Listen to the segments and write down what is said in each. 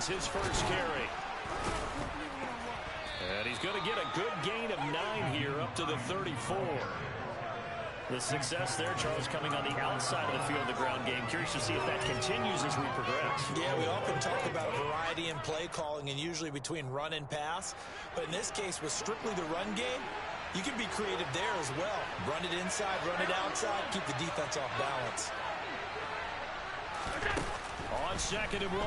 is his first carry. And he's going to get a good gain of 9 here up to the 34. The success there, Charles, coming on the outside of the field of the ground game. Curious to see if that continues as we progress. Yeah, we often talk about variety in play calling and usually between run and pass. But in this case, with strictly the run game, you can be creative there as well. Run it inside, run it outside, keep the defense off balance. On 2nd and 1,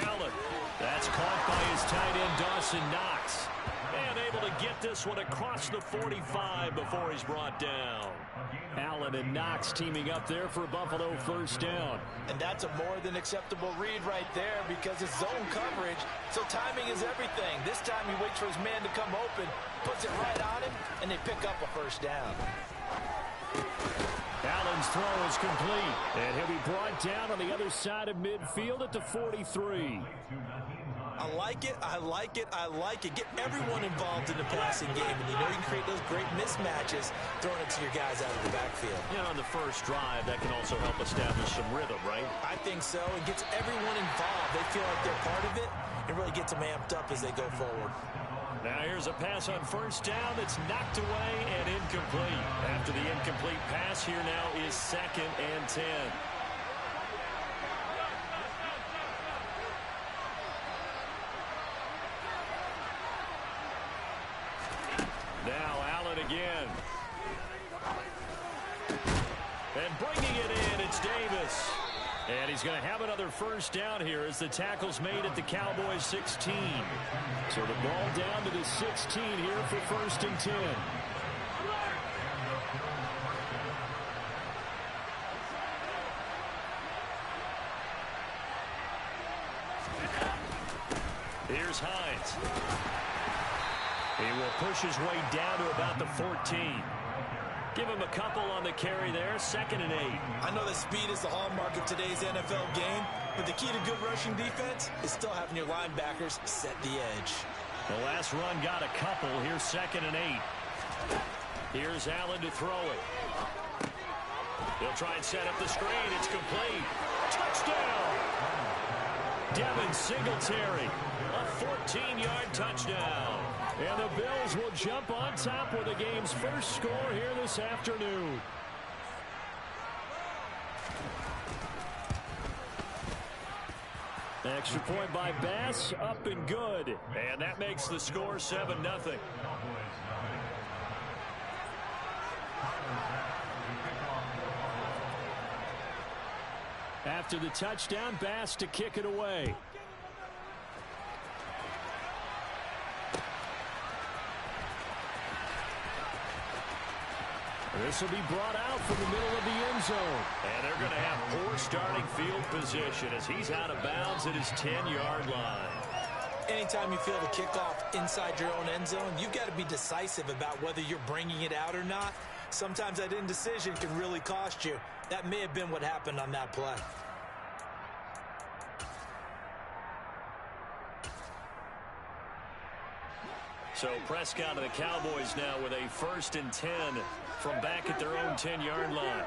Allen. That's caught by his tight end, Dawson Knox. And able to get this one across the 45 before he's brought down. Allen and Knox teaming up there for Buffalo first down. And that's a more than acceptable read right there because it's zone coverage, so timing is everything. This time he waits for his man to come open, puts it right on him, and they pick up a first down. Allen's throw is complete, and he'll be brought down on the other side of midfield at the 43. I like it, I like it, I like it. Get everyone involved in the passing game, and you know you can create those great mismatches throwing it to your guys out of the backfield. Yeah, on the first drive, that can also help establish some rhythm, right? I think so. It gets everyone involved. They feel like they're part of it. It really gets them amped up as they go forward. Now here's a pass on first down that's knocked away and incomplete. After the incomplete pass, here now is 2nd and 10. Now Allen again. And bringing it in, it's Davis. And he's going to have another first down here as the tackle's made at the Cowboys 16. So the ball down to the 16 here for 1st and 10. Here's Hines. He will push his way down to about the 14. Give him a couple on the carry there, 2nd and 8. I know that speed is the hallmark of today's NFL game, but the key to good rushing defense is still having your linebackers set the edge. The last run got a couple. Here's 2nd and 8. Here's Allen to throw it. He'll try and set up the screen. It's complete. Touchdown! Devin Singletary, a 14-yard touchdown. And the Bills will jump on top with the game's first score here this afternoon. Extra point by Bass, up and good. And that makes the score 7-0. After the touchdown, Bass to kick it away. This will be brought out from the middle of the end zone. And they're going to have poor starting field position as he's out of bounds at his 10-yard line. Anytime you feel the kickoff inside your own end zone, you've got to be decisive about whether you're bringing it out or not. Sometimes that indecision can really cost you. That may have been what happened on that play. So Prescott and the Cowboys now with a 1st and 10 from back at their own 10-yard line.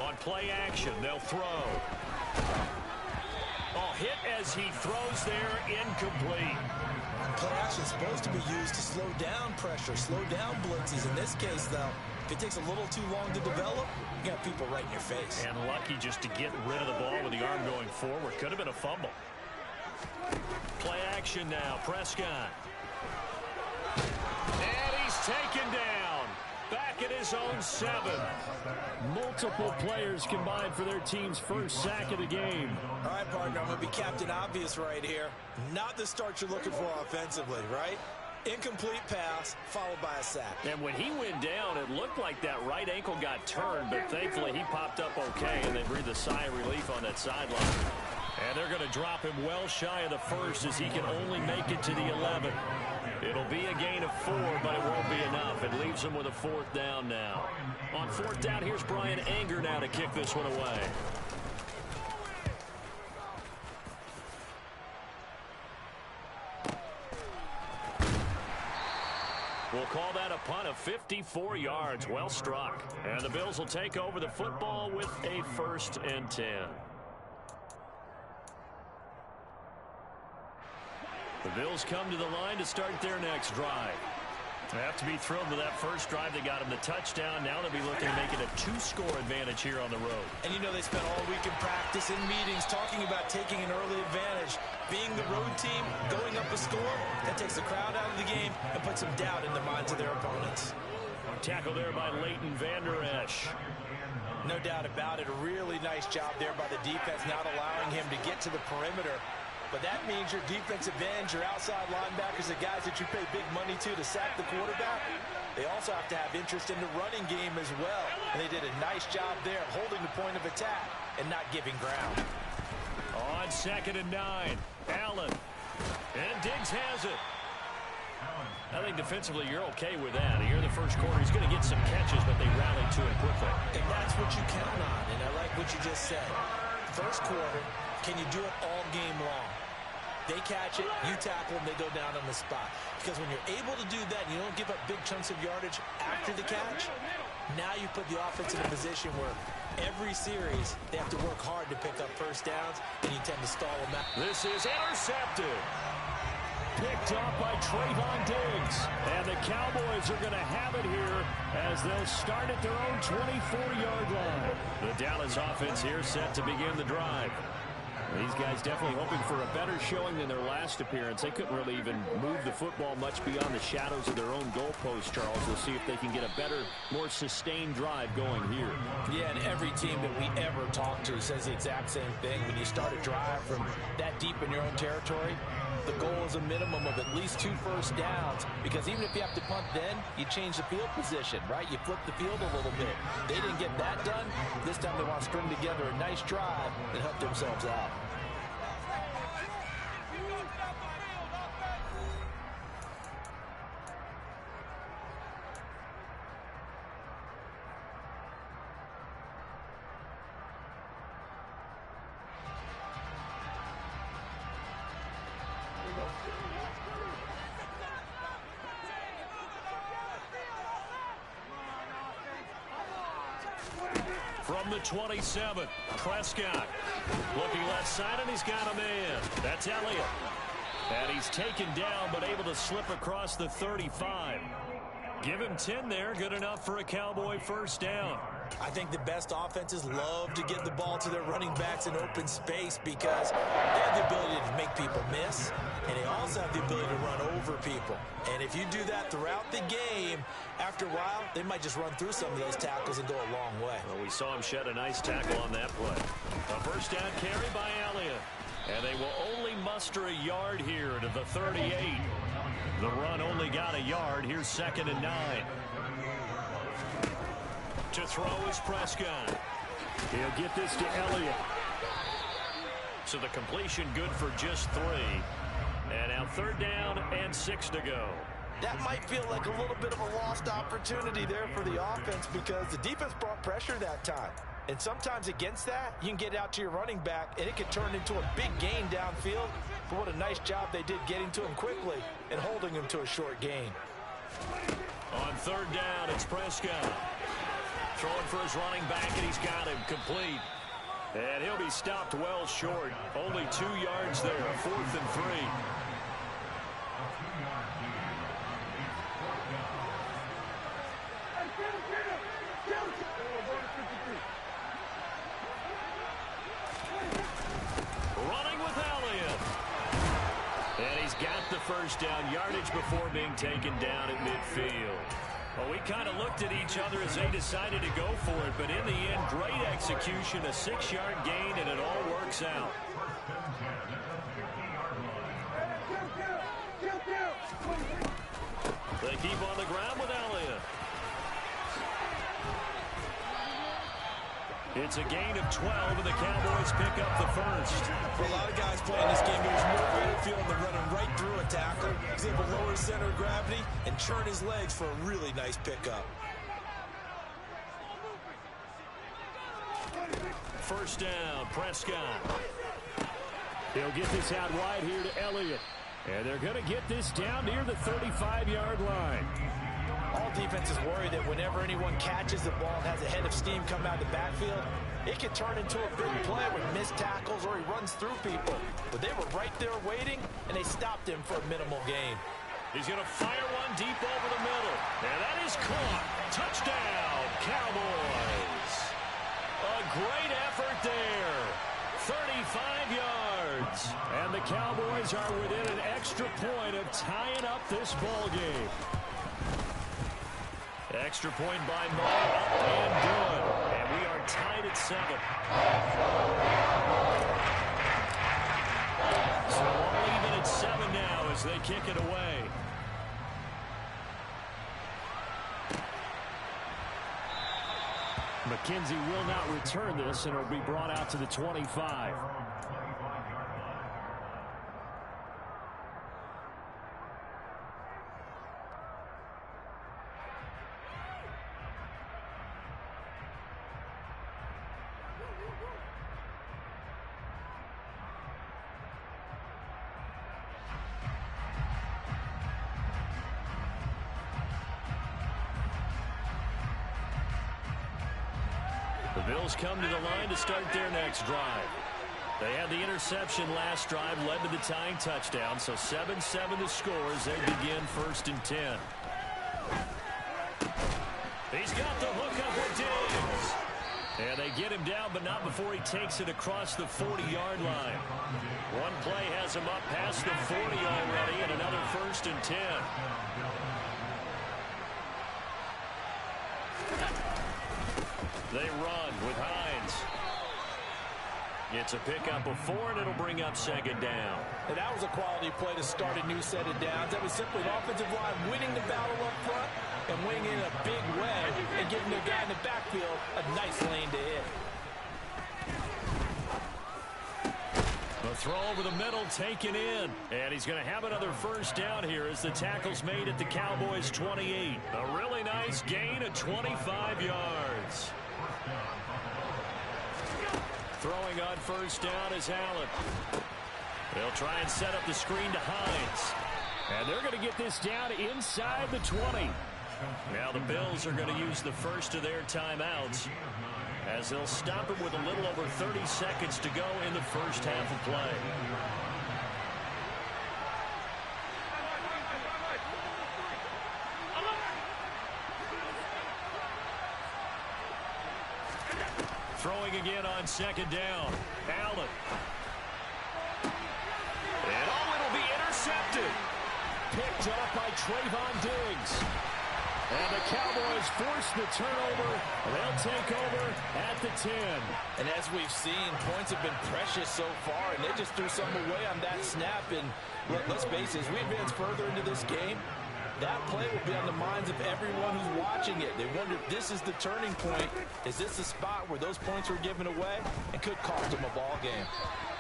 On play action, they'll throw. Oh, hit as he throws there, incomplete. Play action is supposed to be used to slow down pressure, slow down blitzes. In this case, though, if it takes a little too long to develop, you got people right in your face. And lucky just to get rid of the ball with the arm going forward. Could have been a fumble. Play action now, Prescott. And he's taken down. Back at his own 7. Multiple players combined for their team's first sack of the game. All right, partner, I'm going to be Captain Obvious right here. Not the start you're looking for offensively, right? Incomplete pass, followed by a sack. And when he went down, it looked like that right ankle got turned, but thankfully he popped up okay, and they breathed a sigh of relief on that sideline. And they're going to drop him well shy of the 1st as he can only make it to the 11. It'll be a gain of 4, but it won't be enough. It leaves him with a 4th down now. On 4th down, here's Brian Anger now to kick this one away. We'll call that a punt of 54 yards. Well struck. And the Bills will take over the football with a 1st and 10. The Bills come to the line to start their next drive. They have to be thrilled with that first drive. They got him the touchdown. Now they'll be looking to make it a 2-score advantage here on the road. And you know they spent all week in practice and meetings talking about taking an early advantage. Being the road team, going up a score, that takes the crowd out of the game and puts some doubt in the minds of their opponents. Tackle there by Leighton Vander Esch. No doubt about it. A really nice job there by the defense, not allowing him to get to the perimeter. But that means your defensive ends, your outside linebackers, the guys that you pay big money to sack the quarterback, they also have to have interest in the running game as well. And they did a nice job there holding the point of attack and not giving ground. On 2nd and 9, Allen. And Diggs has it. I think defensively you're okay with that. Here in the first quarter, he's going to get some catches, but they rallied to it quickly. And that's what you count on, and I like what you just said. First quarter, can you do it all game long? They catch it, you tackle them, they go down on the spot. Because when you're able to do that and you don't give up big chunks of yardage after the catch, now you put the offense in a position where every series they have to work hard to pick up first downs, and you tend to stall them out. This is intercepted. Picked up by Trayvon Diggs. And the Cowboys are going to have it here as they'll start at their own 24-yard line. The Dallas offense here set to begin the drive. These guys definitely hoping for a better showing than their last appearance. They couldn't really even move the football much beyond the shadows of their own goalpost, Charles. We'll see if they can get a better, more sustained drive going here. Yeah, and every team that we ever talk to says the exact same thing. When you start a drive from that deep in your own territory, the goal is a minimum of at least 2 first downs, because even if you have to punt then, you change the field position, right? You flip the field a little bit. They didn't get that done. This time they want to string together a nice drive and help themselves out. From the 27, Prescott. Looking left side, and he's got a man. That's Elliott. And he's taken down, but able to slip across the 35. Give him 10 there. Good enough for a Cowboy first down. I think the best offenses love to give the ball to their running backs in open space because they have the ability to make people miss, and they also have the ability to run over people. And if you do that throughout the game, after a while, they might just run through some of those tackles and go a long way. Well, we saw him shed a nice tackle on that play. A first down carry by Elliott. And they will only muster a yard here to the 38. The run only got a yard. Here's 2nd and 9. To throw is Prescott. He'll get this to Elliott. So the completion good for just 3. And now 3rd down and 6 to go. That might feel like a little bit of a lost opportunity there for the offense because the defense brought pressure that time. And sometimes against that, you can get out to your running back, and it can turn into a big gain downfield. But what a nice job they did getting to him quickly and holding him to a short gain. On 3rd down, it's Prescott. Throwing for his running back, and he's got him complete. And he'll be stopped well short. Only 2 yards there, 4th and 3. Running with Elliott. And he's got the first down, yardage before being taken down at midfield. Well, we kind of looked at each other as they decided to go for it, but in the end, great execution, a 6-yard gain, and it all works out. They keep on the ground with Elliott. It's a gain of 12, and the Cowboys pick up the first. For a lot of guys playing this game, there's no greater feeling than running right through a tackle. He's able to lower his center of gravity and churn his legs for a really nice pickup. First down, Prescott. He'll get this out wide here to Elliott. And they're going to get this down near the 35-yard line. All defenses worry that whenever anyone catches the ball and has a head of steam come out of the backfield, it can turn into a big play with missed tackles or he runs through people. But they were right there waiting, and they stopped him for a minimal gain. He's going to fire one deep over the middle. And that is caught. Touchdown, Cowboys. A great effort there. 35 yards. And the Cowboys are within an extra point of tying up this ball game. Extra point by Moore, up and good. And we are tied at 7. So all even at 7 now as they kick it away. McKenzie will not return this, and it'll be brought out to the 25. The Bills come to the line to start their next drive. They had the interception last drive, led to the tying touchdown, so 7-7 the score as they begin 1st and 10. He's got the hookup with Diggs. And they get him down, but not before he takes it across the 40-yard line. One play has him up past the 40 already, and another 1st and 10. They run with Hines. It's a pickup of 4, and it'll bring up 2nd down. And that was a quality play to start a new set of downs. That was simply an offensive line winning the battle up front and winning in a big way and giving the guy in the backfield a nice lane to hit. The throw over the middle taken in. And he's going to have another 1st down here as the tackle's made at the Cowboys' 28. A really nice gain of 25 yards. Throwing on 1st down is Allen. They'll try and set up the screen to Hines. And they're going to get this down inside the 20. Now the Bills are going to use the first of their timeouts as they'll stop it with a little over 30 seconds to go in the first half of play. Throwing again on 2nd down. Allen. And it'll be intercepted. Picked off by Trayvon Diggs. And the Cowboys force the turnover. They'll take over at the 10. And as we've seen, points have been precious so far, and they just threw some away on that snap. And let's face it, as we advance further into this game, that play will be on the minds of everyone who's watching it. They wonder if this is the turning point. Is this the spot where those points were given away and could cost them a ball game?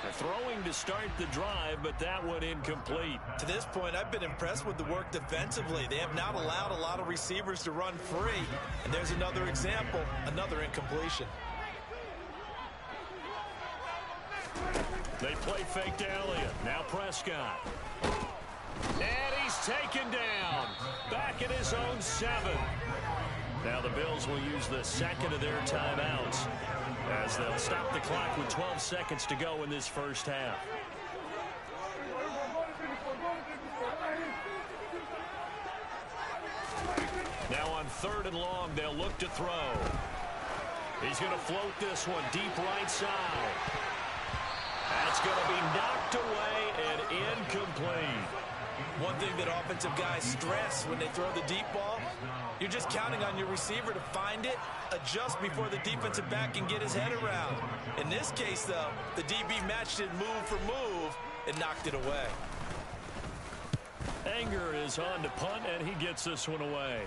They're throwing to start the drive, but that one incomplete. To this point, I've been impressed with the work defensively. They have not allowed a lot of receivers to run free. And there's another example, another incompletion. They play fake to Elliott. Now Prescott. And he's taken down. Back at his own 7. Now the Bills will use the second of their timeouts as they'll stop the clock with 12 seconds to go in this first half. Now on 3rd and long, they'll look to throw. He's going to float this one deep right side. That's going to be knocked away and incomplete. One thing that offensive guys stress when they throw the deep ball, you're just counting on your receiver to find it, adjust before the defensive back can get his head around. In this case, though, the DB matched it move for move and knocked it away. Anger is on to punt, and he gets this one away.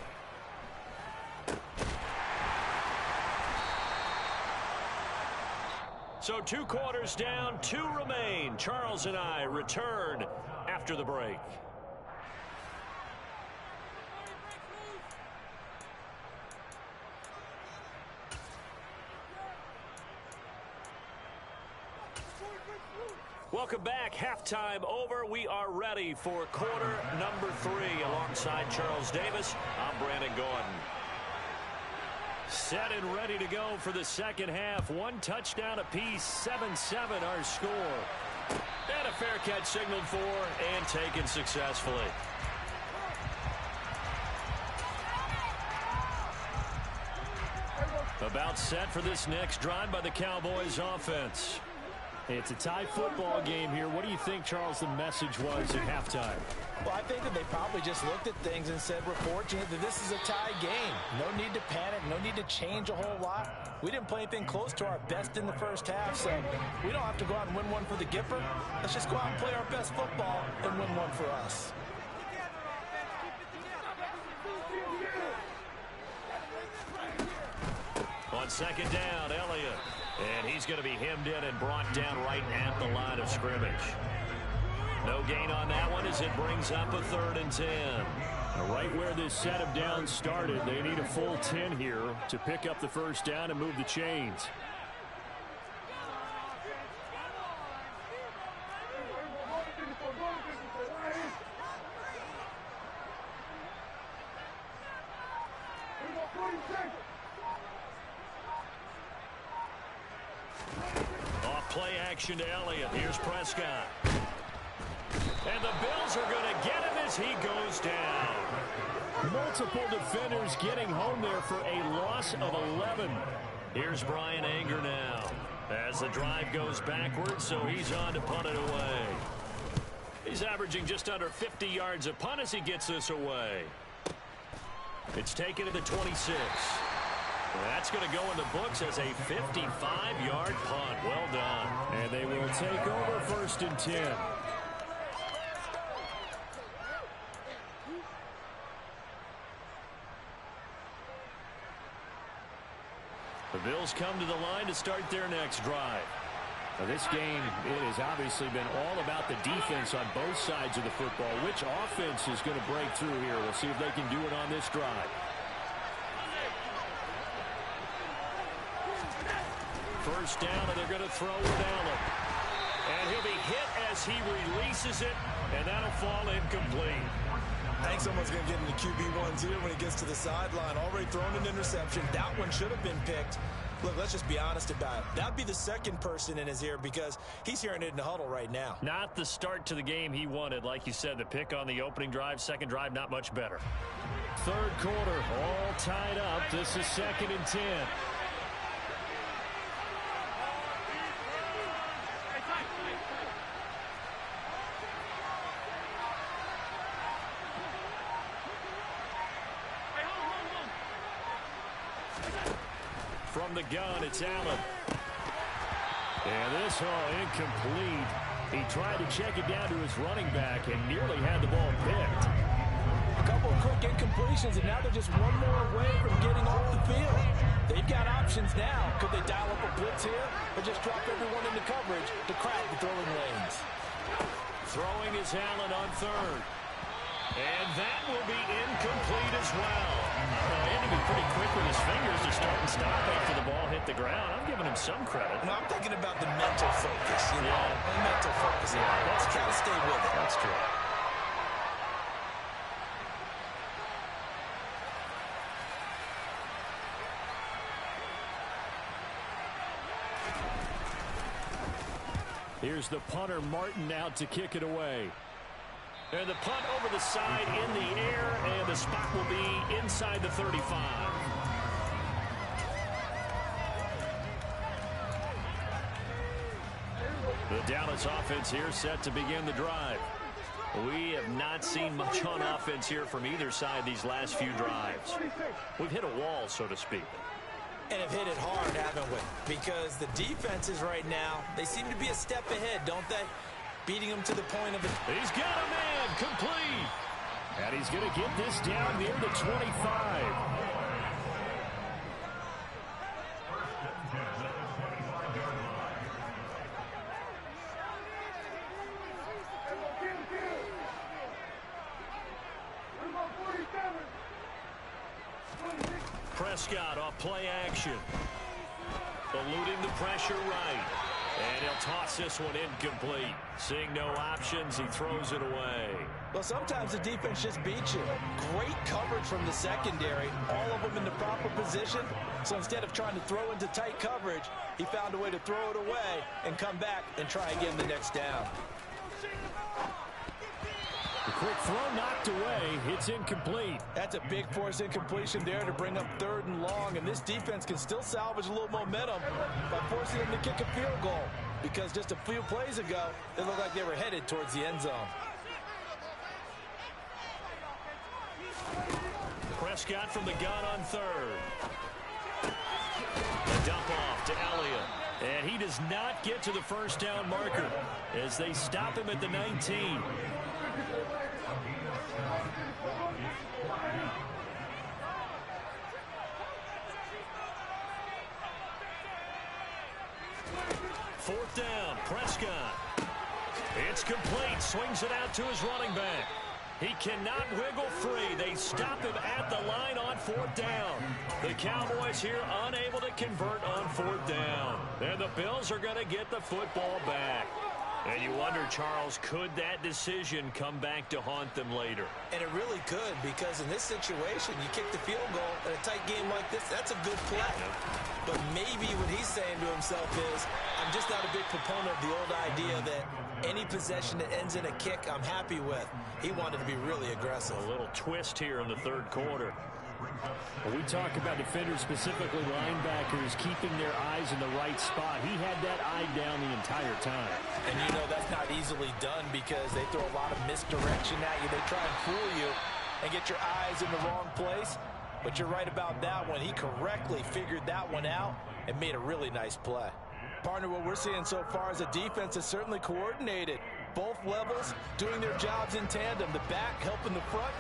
So 2 quarters down, 2 remain. Charles and I return after the break. Welcome back. Halftime over. We are ready for quarter number 3. Alongside Charles Davis, I'm Brandon Gordon. Set and ready to go for the second half. One touchdown apiece, 7-7 our score. And a fair catch signaled for and taken successfully. About set for this next drive by the Cowboys offense. It's a tie football game here. What do you think, Charles, the message was at halftime? Well, I think that they probably just looked at things and said, we're fortunate that this is a tie game. No need to panic. No need to change a whole lot. We didn't play anything close to our best in the first half, so we don't have to go out and win one for the Gipper. Let's just go out and play our best football and win one for us. On second down, Elliott. And he's going to be hemmed in and brought down right at the line of scrimmage. No gain on that one as it brings up a 3rd and 10. Right where this set of downs started, they need a full 10 here to pick up the first down and move the chains. Play action to Elliott. Here's Prescott. And the Bills are going to get him as he goes down. Multiple defenders getting home there for a loss of 11. Here's Brian Anger now. As the drive goes backwards, so he's on to punt it away. He's averaging just under 50 yards a punt as he gets this away. It's taken to the 26. That's going to go in the books as a 55-yard punt. Well done. And they will take over 1st and 10. The Bills come to the line to start their next drive. Now this game, it has obviously been all about the defense on both sides of the football. Which offense is going to break through here? We'll see if they can do it on this drive. First down, and they're going to throw with Allen. And he'll be hit as he releases it, and that'll fall incomplete. I think someone's going to get into QB1s here when he gets to the sideline. Already thrown an interception. That one should have been picked. Look, let's just be honest about it. That'd be the second person in his ear because he's hearing it in the huddle right now. Not the start to the game he wanted. Like you said, the pick on the opening drive, second drive, not much better. 3rd quarter, all tied up. This is 2nd and 10. From the gun, it's Allen. And this incomplete. He tried to check it down to his running back and nearly had the ball picked. A couple of quick incompletions, and now they're just one more away from getting off the field. They've got options now. Could they dial up a blitz here or just drop everyone into coverage to crack the throwing lanes? Throwing is Allen on 3rd. And that will be incomplete as well. He had to be pretty quick with his fingers to start and stop after the ball hit the ground. I'm giving him some credit. No, I'm thinking about the mental focus, you know. The mental focus. Yeah, that's true. Got to stay with it. That's true. Here's the punter, Martin, out to kick it away. And the punt over the side in the air, and the spot will be inside the 35. The Dallas offense here set to begin the drive. We have not seen much on offense here from either side these last few drives. We've hit a wall, so to speak. And have hit it hard, haven't we? Because the defenses right now, they seem to be a step ahead, don't they? Beating them to the point of it. He's got a man, complete. And he's going to get this down near the 25. Prescott off play action. Eluding the pressure right. And he'll toss this one incomplete. Seeing no options, he throws it away. Well, sometimes the defense just beats you. Great coverage from the secondary, all of them in the proper position. So instead of trying to throw into tight coverage, he found a way to throw it away and come back and try again the next down. The quick throw knocked away. It's incomplete. That's a big force incompletion there to bring up 3rd and long, and this defense can still salvage a little momentum by forcing them to kick a field goal, because just a few plays ago, it looked like they were headed towards the end zone. Prescott from the gun on 3rd. A dump off to Elliott. And he does not get to the first down marker as they stop him at the 19. Fourth down, Prescott. It's complete. Swings it out to his running back. He cannot wiggle free. They stop him at the line on 4th down. The Cowboys here unable to convert on 4th down. And the Bills are going to get the football back. And you wonder, Charles, could that decision come back to haunt them later? And it really could, because in this situation, you kick the field goal in a tight game like this, that's a good play. But maybe what he's saying to himself is, I'm just not a big proponent of the old idea that any possession that ends in a kick I'm happy with. He wanted to be really aggressive. A little twist here in the 3rd quarter. When we talk about defenders, specifically linebackers, keeping their eyes in the right spot, he had that eye down the entire time. And you know that's not easily done because they throw a lot of misdirection at you. They try and fool you and get your eyes in the wrong place. But you're right about that one. He correctly figured that one out and made a really nice play. Partner, what we're seeing so far is a defense is certainly coordinated. Both levels doing their jobs in tandem. The back helping the front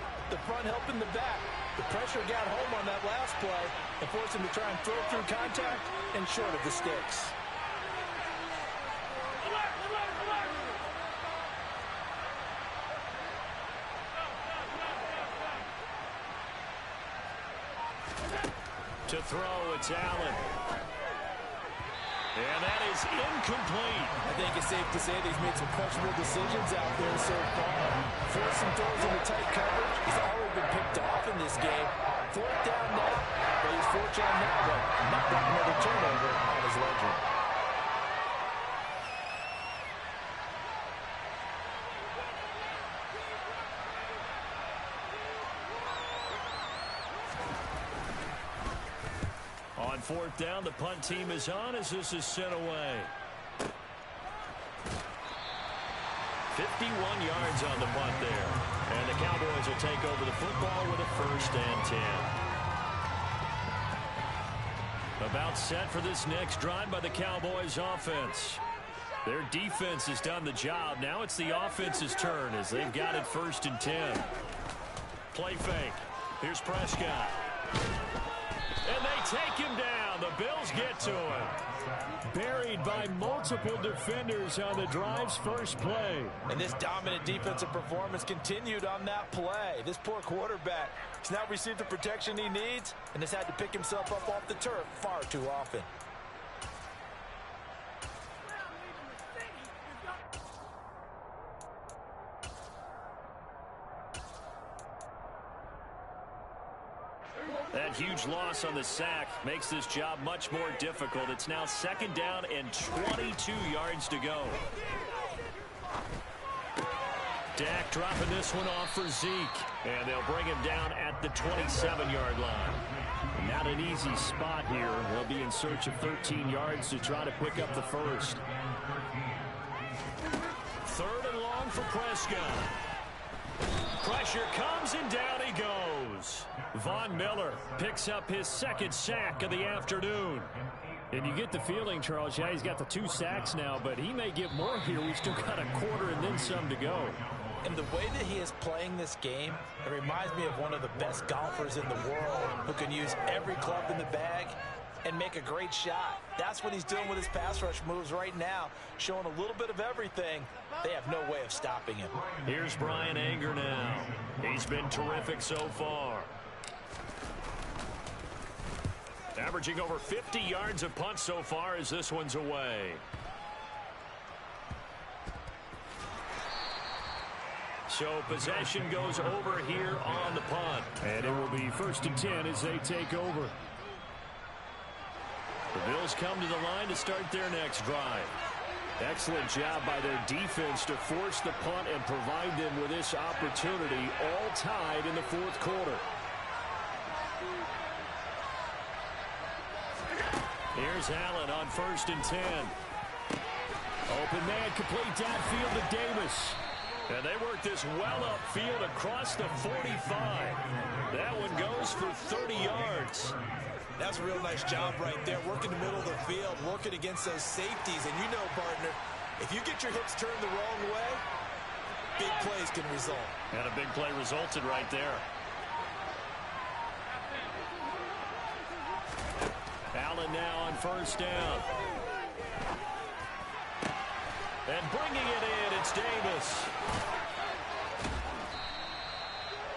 helping the back. The pressure got home on that last play and forced him to try and throw through contact and short of the sticks. To throw, it's Allen. And that is incomplete. I think it's safe to say that he's made some questionable decisions out there so far. Forced some throws into tight coverage. He's already been picked off in this game. 4th down now, but he's fortunate on that one. Not got another turnover on his ledger. On 4th down, the punt team is on as this is sent away. 51 yards on the punt there. And the Cowboys will take over the football with a 1st and 10. About set for this next drive by the Cowboys offense. Their defense has done the job. Now it's the offense's turn as they've got it 1st and 10. Play fake. Here's Prescott. And they take him down. The Bills get to him. Buried by multiple defenders on the drive's first play. And this dominant defensive performance continued on that play. This poor quarterback has now received the protection he needs and has had to pick himself up off the turf far too often. That huge loss on the sack makes this job much more difficult. It's now 2nd down and 22 yards to go. Dak dropping this one off for Zeke. And they'll bring him down at the 27-yard line. Not an easy spot here. They'll be in search of 13 yards to try to pick up the 1st. 3rd and long for Prescott. Pressure comes and down he goes. Von Miller picks up his 2nd sack of the afternoon. And you get the feeling, Charles, yeah, he's got the 2 sacks now, but he may get more here. We've still got a quarter and then some to go. And the way that he is playing this game, it reminds me of one of the best golfers in the world who can use every club in the bag and make a great shot. That's what he's doing with his pass rush moves right now, showing a little bit of everything. They have no way of stopping him. Here's Brian Anger now. He's been terrific so far. Averaging over 50 yards of punt so far as this one's away. So possession goes over here on the punt. And it will be 1st and 10 as they take over. The Bills come to the line to start their next drive. Excellent job by their defense to force the punt and provide them with this opportunity, all tied in the 4th quarter. Here's Allen on 1st and 10. Open man, complete downfield to Davis. And they work this well upfield across the 45. That one goes for 30 yards. That's a real nice job right there, working the middle of the field, working against those safeties. And you know, partner, if you get your hips turned the wrong way, big plays can result. And a big play resulted right there. Allen now on 1st down. And bringing it in, it's Davis.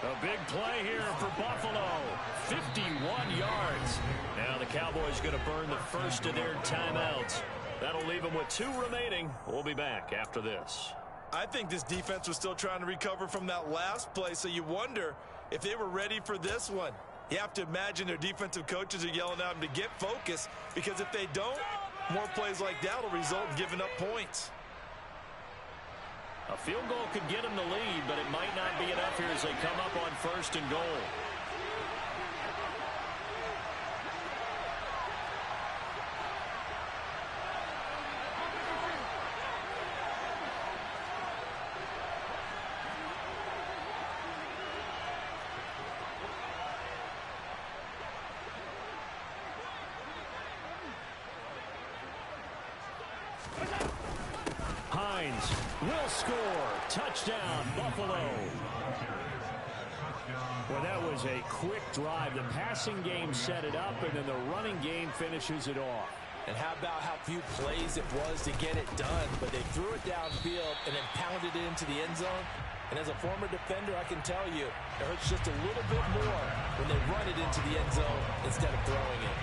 A big play here for Buffalo. 51 yards. Now the Cowboys going to burn the first of their timeouts. That'll leave them with 2 remaining. We'll be back after this. I think this defense was still trying to recover from that last play, so you wonder if they were ready for this one. You have to imagine their defensive coaches are yelling at them to get focused, because if they don't, more plays like that will result in giving up points. A field goal could get them the lead, but it might not be enough here as they come up on 1st and goal. Will score. Touchdown, Buffalo. Well, that was a quick drive. The passing game set it up, and then the running game finishes it off. And how about how few plays it was to get it done, but they threw it downfield and then pounded it into the end zone. And as a former defender, I can tell you, it hurts just a little bit more when they run it into the end zone instead of throwing it.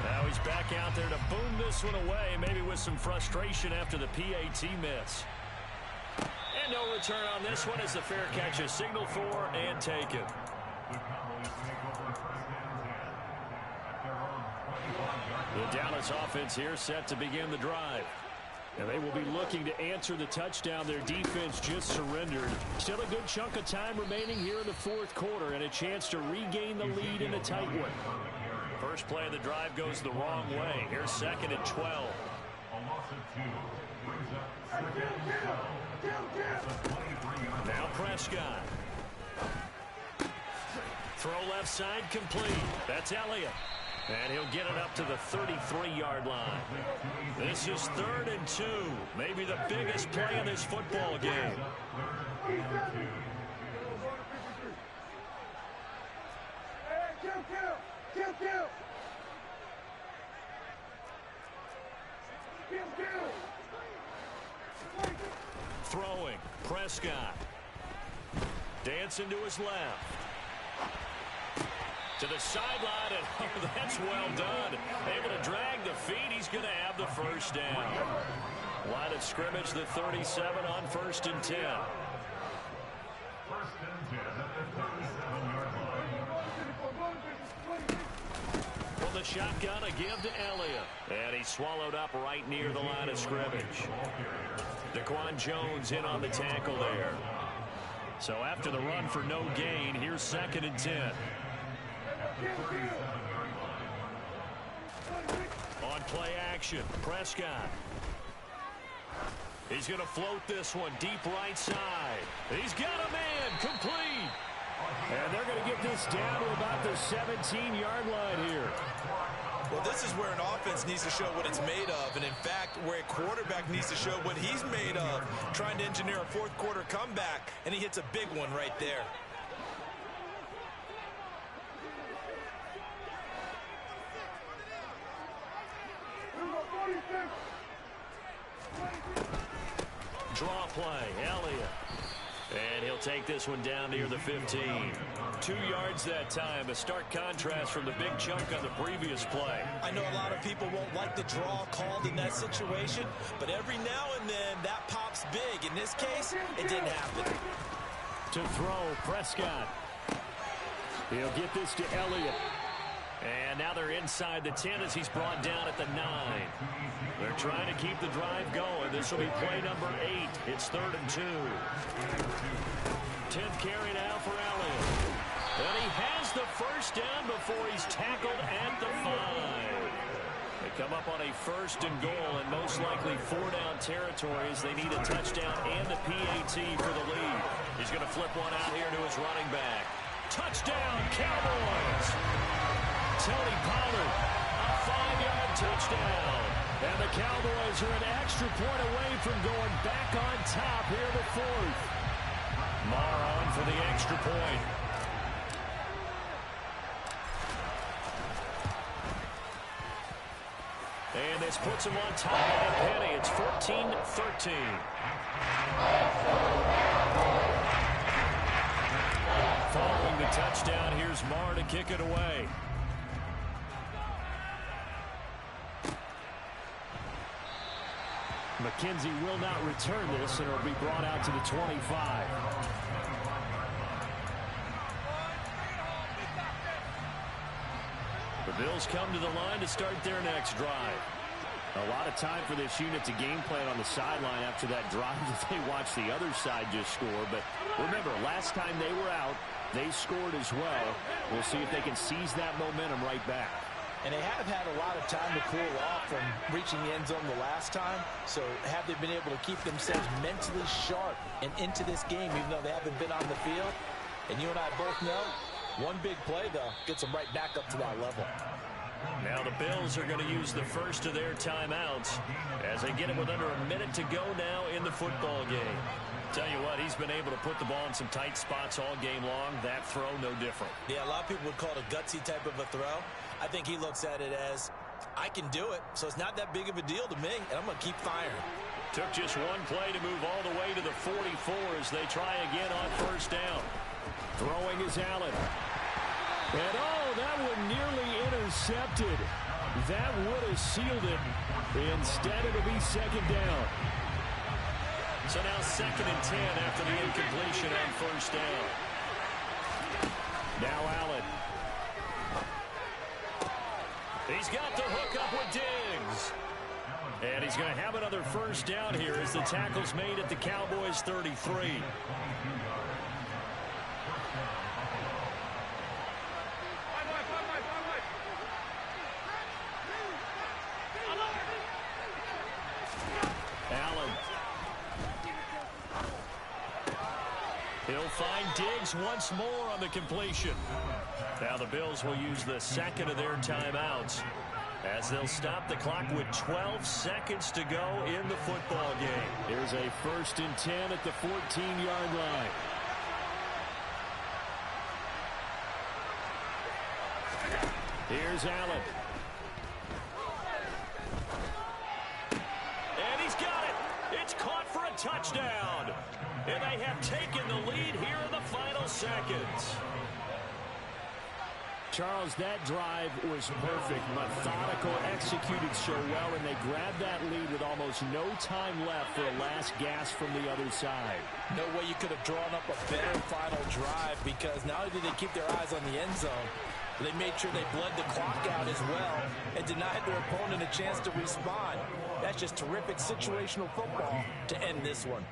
Now he's back out there to boom this one away, maybe with some frustration after the PAT miss. And no return on this one as the fair catch is signaled for and taken. The Dallas offense here set to begin the drive. And they will be looking to answer the touchdown their defense just surrendered. Still a good chunk of time remaining here in the 4th quarter and a chance to regain the lead in a tight one. First play of the drive goes the wrong way. Here's 2nd and 12. Now Prescott. Throw left side complete. That's Elliott. And he'll get it up to the 33-yard line. This is 3rd and 2. Maybe the biggest play in this football game. Throwing. Prescott. Dancing to his left. To the sideline, and oh, that's well done. Able to drag the feet. He's going to have the first down. Line of scrimmage, the 37 on 1st and 10. From the shotgun, a give to Elliott. And he's swallowed up right near the line of scrimmage. Daquan Jones in on the tackle there. So after the run for no gain, here's 2nd and 10. On play action, Prescott. He's going to float this one deep right side. He's got a man, complete. And they're going to get this down to about the 17-yard line here. Well, this is where an offense needs to show what it's made of, and in fact, where a quarterback needs to show what he's made of, trying to engineer a 4th quarter comeback, and he hits a big one right there. Draw play, Elliott. And he'll take this one down near the 15. 2 yards that time. A stark contrast from the big chunk on the previous play. I know a lot of people won't like the draw called in that situation, but every now and then that pops big. In this case, it didn't happen. To throw, Prescott. He'll get this to Elliott. And now they're inside the 10 as he's brought down at the 9. They're trying to keep the drive going. This will be play number 8. It's 3rd and 2. 10th carry now for Elliott. And he has the first down before he's tackled at the 5. They come up on a 1st and goal and most likely 4-down territory as they need a touchdown and a PAT for the lead. He's going to flip one out here to his running back. Touchdown, Cowboys! Tony Pollard, a 5-yard touchdown. And the Cowboys are an extra point away from going back on top here in the 4th. Marr on for the extra point. And this puts him on top of the penny. It's 14-13. Following the touchdown, here's Marr to kick it away. McKenzie will not return this, and it'll be brought out to the 25. The Bills come to the line to start their next drive. A lot of time for this unit to game plan on the sideline after that drive that they watched the other side just score. But remember, last time they were out, they scored as well. We'll see if they can seize that momentum right back. And they have had a lot of time to cool off from reaching the end zone the last time. So have they been able to keep themselves mentally sharp and into this game, even though they haven't been on the field? And you and I both know, one big play, though, gets them right back up to that level. Now the Bills are going to use the first of their timeouts as they get it with under a minute to go now in the football game. Tell you what, he's been able to put the ball in some tight spots all game long. That throw, no different. Yeah, a lot of people would call it a gutsy type of a throw. I think he looks at it as, I can do it, so it's not that big of a deal to me, and I'm going to keep firing. Took just one play to move all the way to the 44 as they try again on 1st down. Throwing is Allen. And oh, that one nearly intercepted. That would have sealed it. Instead, it'll be 2nd down. So now 2nd and 10 after the incompletion on 1st down. Now Allen. He's got the hook up with Diggs. And he's going to have another 1st down here as the tackle's made at the Cowboys 33. Allen. He'll find Diggs once more on the completion. Now the Bills will use the 2nd of their timeouts as they'll stop the clock with 12 seconds to go in the football game. Here's a 1st and 10 at the 14-yard line. Here's Allen. And he's got it. It's caught for a touchdown. And they have taken the lead here in the final seconds. Charles, that drive was perfect, methodical, executed so well, and they grabbed that lead with almost no time left for a last gasp from the other side. No way you could have drawn up a better final drive, because not only did they keep their eyes on the end zone, but they made sure they bled the clock out as well and denied their opponent a chance to respond. That's just terrific situational football to end this one.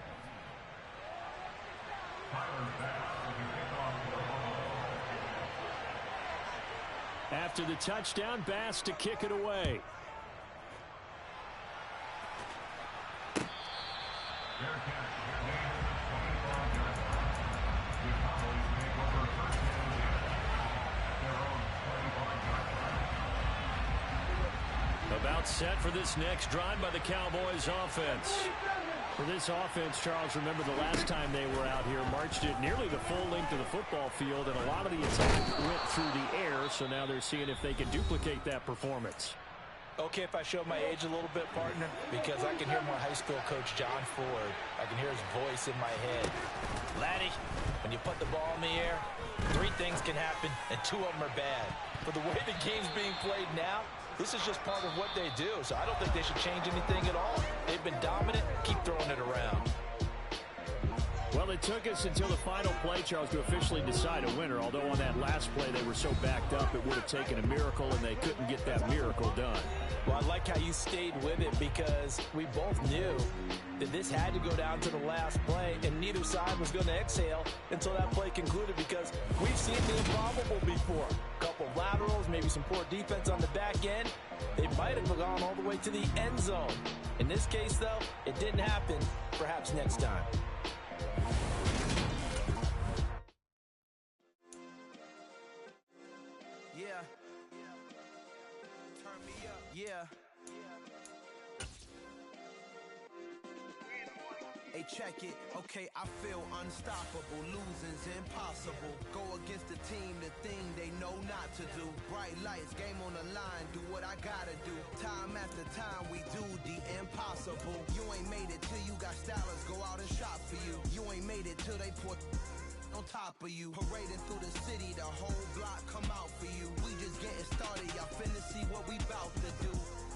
After the touchdown, Bass to kick it away. About set for this next drive by the Cowboys offense. For this offense, Charles, remember the last time they were out here, marched it nearly the full length of the football field, and a lot of the attack went through the air, so now they're seeing if they can duplicate that performance. Okay, if I show my age a little bit, partner, because I can hear my high school coach, John Ford. I can hear his voice in my head. Laddie, when you put the ball in the air, 3 things can happen, and 2 of them are bad. For the way the game's being played now, this is just part of what they do, so I don't think they should change anything at all. They've been dominant. Keep throwing it around. Well, it took us until the final play, Charles, to officially decide a winner, although on that last play they were so backed up it would have taken a miracle, and they couldn't get that miracle done. Well, I like how you stayed with it because we both knew that this had to go down to the last play, and neither side was going to exhale until that play concluded because we've seen the improbable before. A couple of laterals, maybe some poor defense on the back end. They might have gone all the way to the end zone. In this case, though, it didn't happen. Perhaps next time. Yeah. Turn me up. Yeah. Hey, check it. Okay, I feel unstoppable. Losing's impossible. Go against the team, the thing they know not to do. Bright lights, game on the line. Do what I gotta do. Time after time, we do the impossible. You ain't made it till you got stylers go out and shop for you. You ain't made it till they put on top of you. Parading through the city, the whole block come out for you. We just getting started, y'all finna see what we bout to do.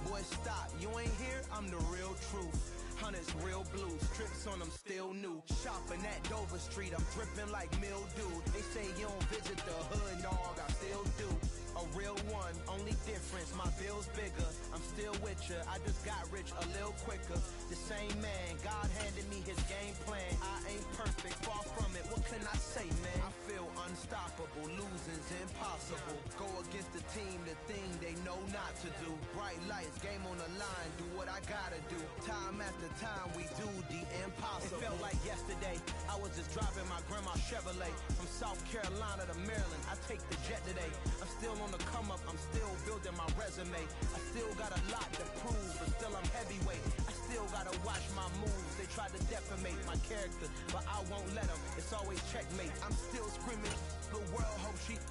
Boy, stop, you ain't here, I'm the real truth. Hunters, real blues, trips on them still new. Shopping at Dover Street, I'm dripping like mildew. They say you don't visit the hood, dog, I still do. A real one, only difference, my bill's bigger. I'm still with ya, I just got rich a little quicker. The same man, God handed me his game plan. I ain't perfect, far from it, what can I say, man? I feel unstoppable, losing's impossible. Go against the team, the thing they know not to do. Bright lights, game on the line, do what I gotta do. Time after time, we do the impossible. It felt like yesterday, I was just driving my grandma's Chevrolet. From South Carolina to Maryland, I take the jet today. I'm still on the come up, I'm still building my resume. I still got a lot to prove, but still I'm heavyweight. I still gotta watch my moves. They try to defamate my character, but I won't let them. It's always checkmate. I'm still screaming, the world hope she.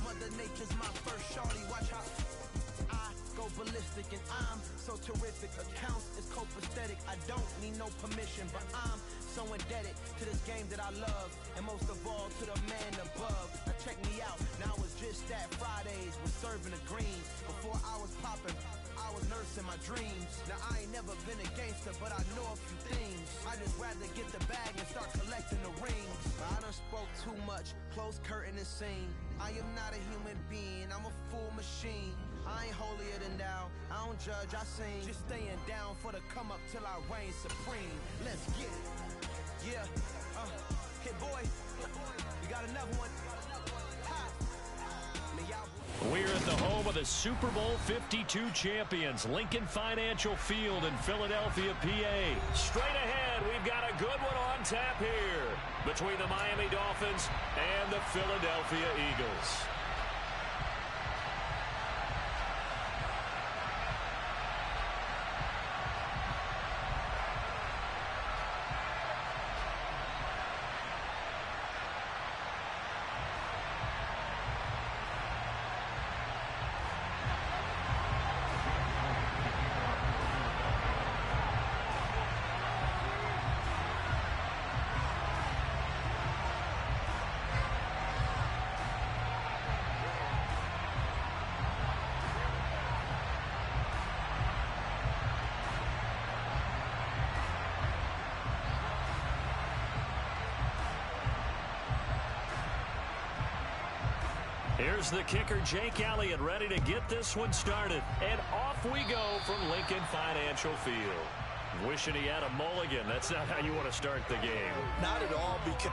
Mother Nature's my first shorty. Watch how I go ballistic, and I'm so terrific. Accounts is copacetic. I don't need no permission, but I'm so indebted to this game that I love, and most of all to the man above. Now check me out. Now it's just that Fridays was serving the greens. Before I was popping, I was nursing my dreams. Now I ain't never been a gangster, but I know a few things. I just rather get the bag and start collecting the rings. I done spoke too much, close curtain and scene. I am not a human being, I'm a full machine. I ain't holier than thou, I don't judge, I sing. Just staying down for the come up till I reign supreme. Let's get it. Yeah, hit boy, you got another one. Ha. Man, y'all. We're at the home of the Super Bowl 52 champions, Lincoln Financial Field in Philadelphia, PA. Straight ahead, we've got a good one on tap here between the Miami Dolphins and the Philadelphia Eagles. Here's the kicker, Jake Elliott, ready to get this one started. And off we go from Lincoln Financial Field. Wishing he had a mulligan. That's not how you want to start the game. Not at all, because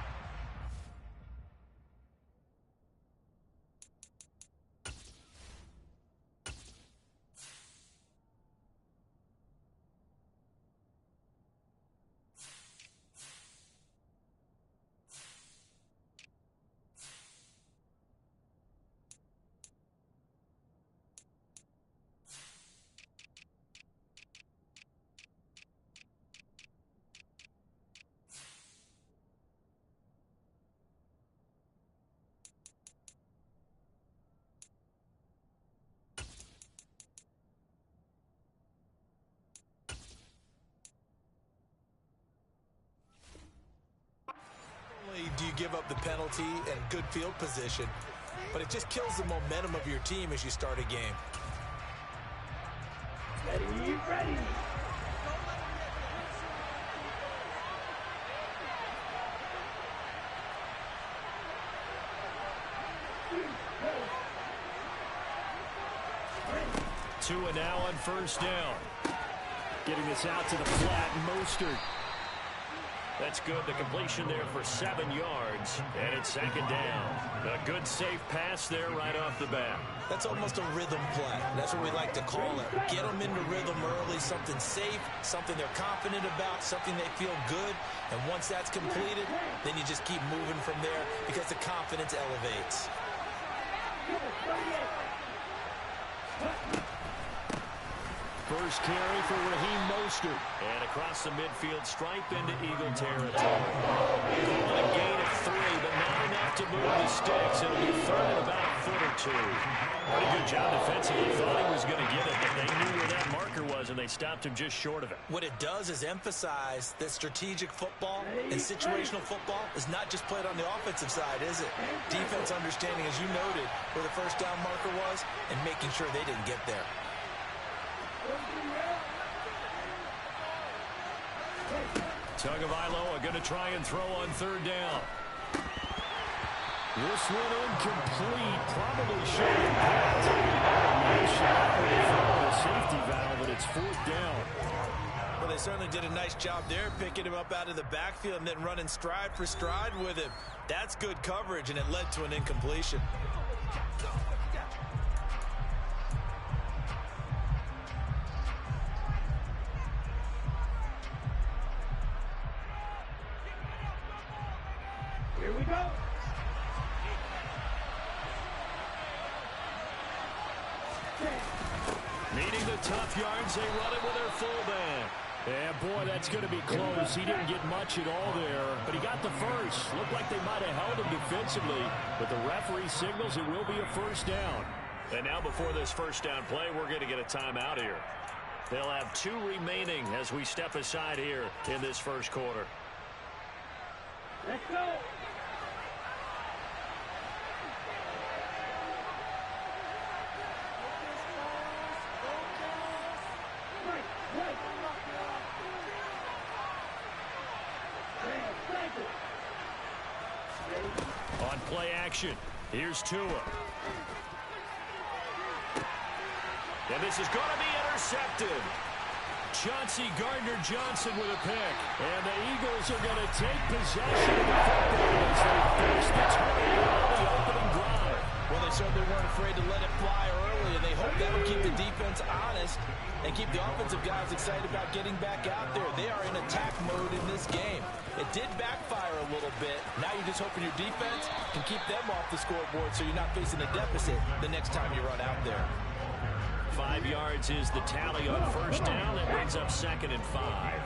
do you give up the penalty and good field position, but it just kills the momentum of your team as you start a game. Ready. 2 and now on first down. Getting this out to the flat, Mostert. That's good. The completion there for 7 yards, and it's second down. A good, safe pass there right off the bat. That's almost a rhythm play. That's what we like to call it. Get them into rhythm early, something safe, something they're confident about, something they feel good. And once that's completed, then you just keep moving from there because the confidence elevates. First carry for Raheem Mostert. And across the midfield stripe into Eagle territory. Calling a gain of 3, but not enough to move the sticks. It'll be third and about a foot or 2. Pretty good job defensively. Thought he was going to get it, but they knew where that marker was, and they stopped him just short of it. What it does is emphasize that strategic football and situational football is not just played on the offensive side, is it? Defense understanding, as you noted, where the first down marker was and making sure they didn't get there. Tagovailoa going to try and throw on third down. This one incomplete. Probably should have been a safety valve, but it's fourth down. Well, they certainly did a nice job there, picking him up out of the backfield and then running stride for stride with him. That's good coverage, and it led to an incompletion. Here we go. Needing the tough yards, they run it with their fullback. Yeah, boy, that's going to be close. He didn't get much at all there, but he got the first. Looked like they might have held him defensively, but the referee signals it will be a first down. And now before this first down play, we're going to get a timeout here. They'll have 2 remaining as we step aside here in this first quarter. Let's go. On play action, here's Tua. And this is going to be intercepted. Chauncey Gardner-Johnson with a pick. And the Eagles are going to take possession of the football as they force the turnover on the opening drive. Well, they certainly weren't afraid to let it fly early, and they hope that'll keep the defense honest and keep the offensive guys excited about getting back out there. They are in attack mode in this game. It did backfire a little bit. Now you're just hoping your defense can keep them off the scoreboard so you're not facing a deficit the next time you run out there. 5 yards is the tally on first down. That brings up 2nd and 5.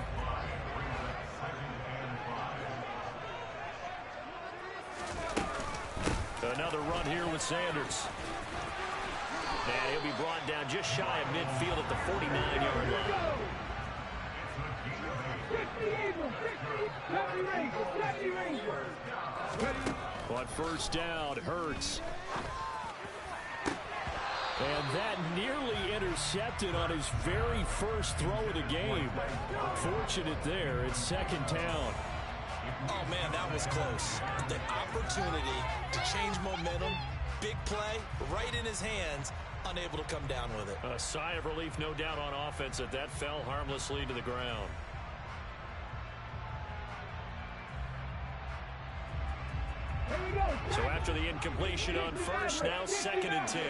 Another run here with Sanders. And he'll be brought down just shy of midfield at the 49-yard line. On first down, Hurts. And that nearly intercepted on his very first throw of the game. Fortunate there. It's 2nd down. Oh, man, that was close. The opportunity to change momentum, big play, right in his hands, unable to come down with it. A sigh of relief, no doubt, on offense that fell harmlessly to the ground. So after the incompletion on first, now 2nd and 10.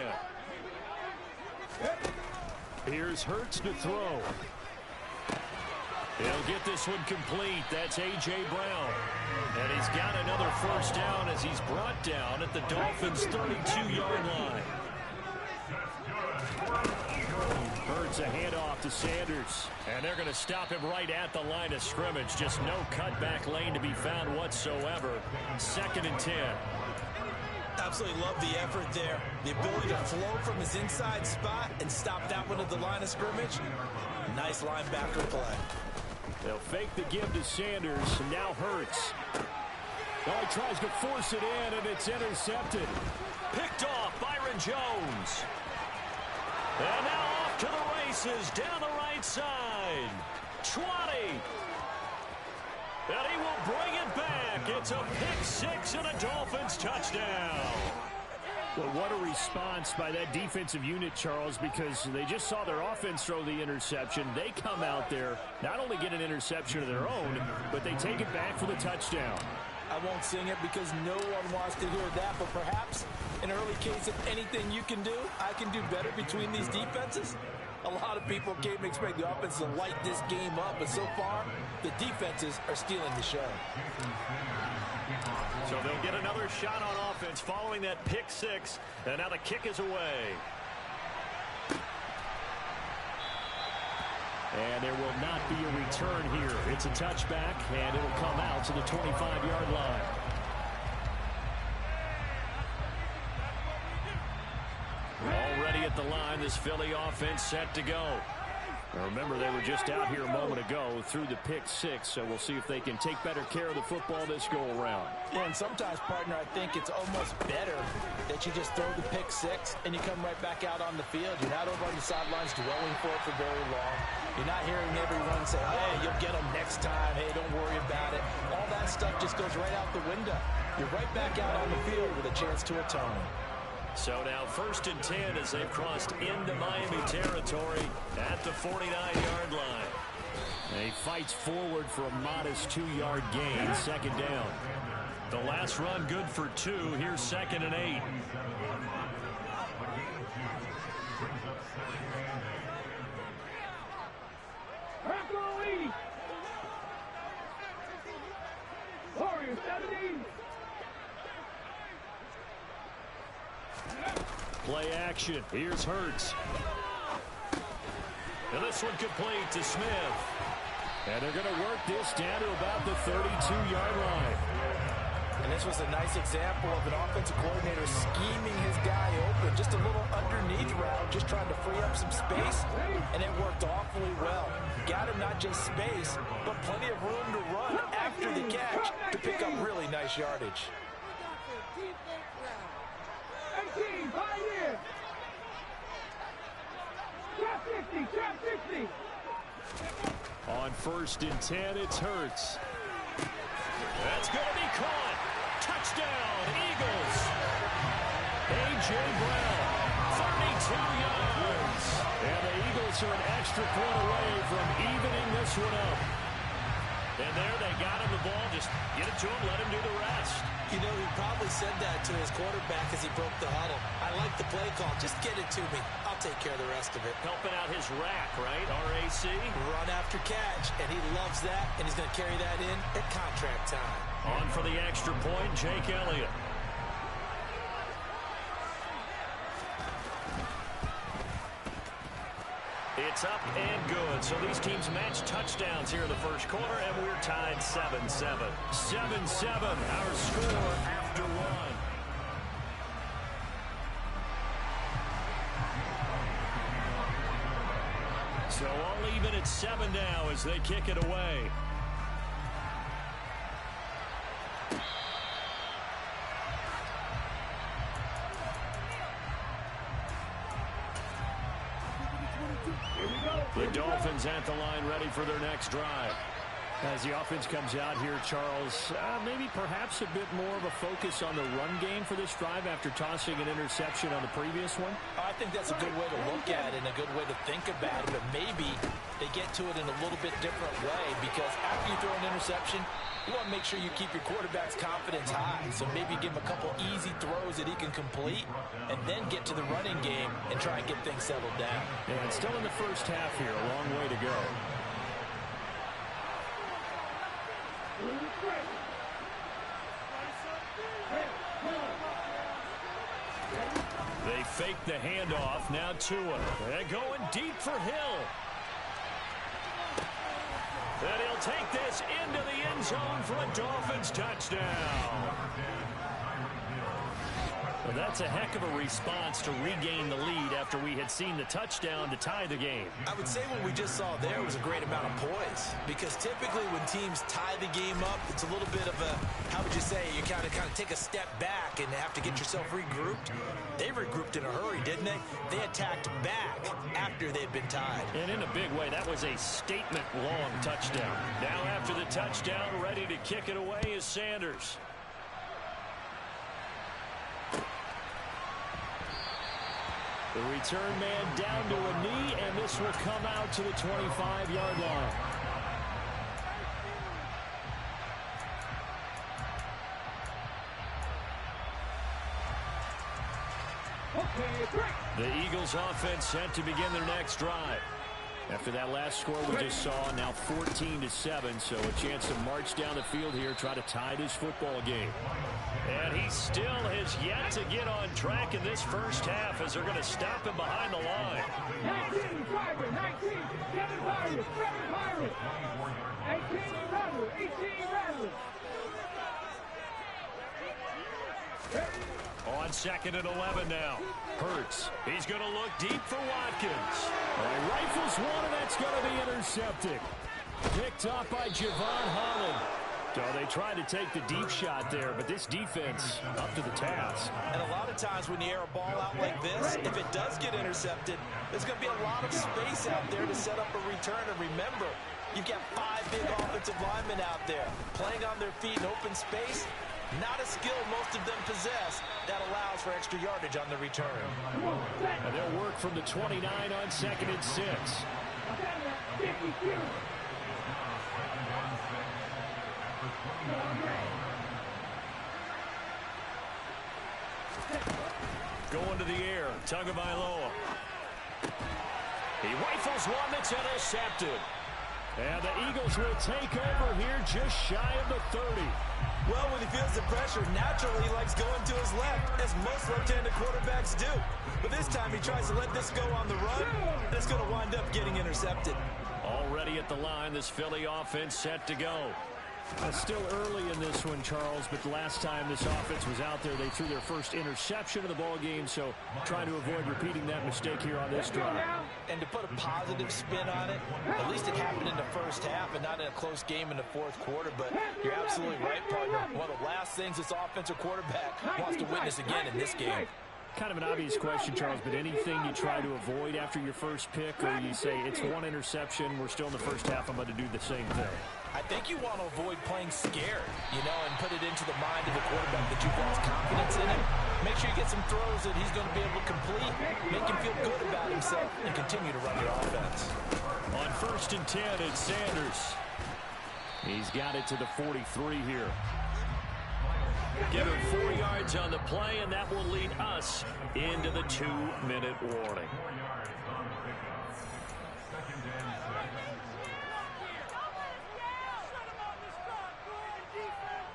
Here's Hurts to throw. He'll get this one complete. That's A.J. Brown. And he's got another first down as he's brought down at the Dolphins' 32-yard line. Hurts a handoff to Sanders. And they're going to stop him right at the line of scrimmage. Just no cutback lane to be found whatsoever. 2nd and 10. Absolutely love the effort there. The ability to flow from his inside spot and stop that one at the line of scrimmage. Nice linebacker play. They'll fake the give to Sanders, and now Hurts. Oh, he tries to force it in, and it's intercepted. Picked off Byron Jones. And now off to the races down the right side. 20. And he will bring it back. It's a pick six and a Dolphins touchdown. Well, what a response by that defensive unit, Charles, because they just saw their offense throw the interception. They come out there, not only get an interception of their own, but they take it back for the touchdown. I won't sing it because no one wants to hear that, but perhaps an early case of anything you can do, I can do better between these defenses. A lot of people came to expect the offense to light this game up, but so far, the defenses are stealing the show. So they'll get another shot on offense following that pick six, and now the kick is away. And there will not be a return here. It's a touchback, and it'll come out to the 25-yard line. Already at the line, this Philly offense set to go. Now remember, they were just out here a moment ago through the pick six, so we'll see if they can take better care of the football this go-around. Yeah, and sometimes, partner, I think it's almost better that you just throw the pick six and you come right back out on the field. You're not over on the sidelines dwelling for it for very long. You're not hearing everyone say, hey, you'll get them next time. Hey, don't worry about it. All that stuff just goes right out the window. You're right back out on the field with a chance to atone. So now 1st and 10 as they've crossed into Miami territory at the 49-yard line. And he fights forward for a modest 2-yard gain, second down. The last run good for 2. Here's 2nd and 8. Warriors 17. Play action. Here's Hurts. And this one complete to Smith. And they're going to work this down to about the 32-yard line. And this was a nice example of an offensive coordinator scheming his guy open. Just a little underneath route, just trying to free up some space, and it worked awfully well. Got him not just space, but plenty of room to run after the catch to pick up really nice yardage. 18, Pioneer. Trap 60, trap 60. On 1st and 10, it's Hurts. That's going to be caught. Touchdown, Eagles. A.J. Brown, 32 yards. And the Eagles are an extra point away from evening this one up. And there they got him the ball. Just get it to him, let him do the rest. You know, he probably said that to his quarterback as he broke the huddle. I like the play call. Just get it to me. I'll take care of the rest of it. Helping out his rack, right? RAC. Run after catch, and he loves that, and he's going to carry that in at contract time. On for the extra point, Jake Elliott. It's up and good. So these teams match touchdowns here in the first quarter, and we're tied 7-7. 7-7, our score after one. So all even at 7 now as they kick it away. The Dolphins at the line ready for their next drive. As the offense comes out here, Charles, maybe perhaps a bit more of a focus on the run game for this drive after tossing an interception on the previous one? I think that's a good way to look at it and a good way to think about it, but maybe they get to it in a little bit different way because after you throw an interception, you want to make sure you keep your quarterback's confidence high. So maybe give him a couple easy throws that he can complete and then get to the running game and try and get things settled down. Yeah, it's still in the first half here. A long way to go. They fake the handoff. Now Tua. They're going deep for Hill. And he'll take this into the end zone for a Dolphins touchdown. Well, that's a heck of a response to regain the lead after we had seen the touchdown to tie the game. I would say what we just saw there was a great amount of poise, because typically when teams tie the game up, it's a little bit of a, how would you say, you kind of take a step back and have to get yourself regrouped. They regrouped in a hurry, didn't they? They attacked back after they'd been tied. And in a big way, that was a statement-long touchdown. Now after the touchdown, ready to kick it away is Sanders. The return man down to a knee, and this will come out to the 25-yard line. The Eagles offense set to begin their next drive. After that last score we just saw, now 14-7, so a chance to march down the field here, try to tie this football game. And he still has yet to get on track in this first half as they're going to stop him behind the line. 19 Pirates, 19, 7 Pirates, 7 Pirates, 18 Rattlers, 18 Rattlers. On 2nd and 11 now. Hurts. He's going to look deep for Watkins. Rifles one, and that's going to be intercepted. Picked up by Javon Holland. So they tried to take the deep shot there, but this defense up to the task. And a lot of times when you air a ball out like this, if it does get intercepted, there's going to be a lot of space out there to set up a return. And remember, you've got 5 big offensive linemen out there playing on their feet in open space. Not a skill most of them possess that allows for extra yardage on the return. And they'll work from the 29 on 2nd and 6. Going to the air. Tagovailoa. He rifles one that's intercepted. And the Eagles will take over here just shy of the 30. Well, when he feels the pressure, naturally he likes going to his left, as most left-handed quarterbacks do. But this time he tries to let this go on the run, and it's going to wind up getting intercepted. Already at the line, this Philly offense set to go. Still early in this one, Charles, but the last time this offense was out there, they threw their first interception of the ball game, so trying to avoid repeating that mistake here on this drive. And to put a positive spin on it, at least it happened in the first half and not in a close game in the fourth quarter, but you're absolutely right, partner. One of the last things this offensive quarterback wants to witness again in this game. Kind of an obvious question, Charles, but anything you try to avoid after your first pick, or you say it's one interception, we're still in the first half, I'm going to do the same thing? I think you want to avoid playing scared, and put it into the mind of the quarterback that you've lost confidence in him. Make sure you get some throws that he's going to be able to complete, make him feel good about himself, and continue to run your offense. On 1st and 10, it's Sanders. He's got it to the 43 here. Give him 4 yards on the play, and that will lead us into the 2-minute warning.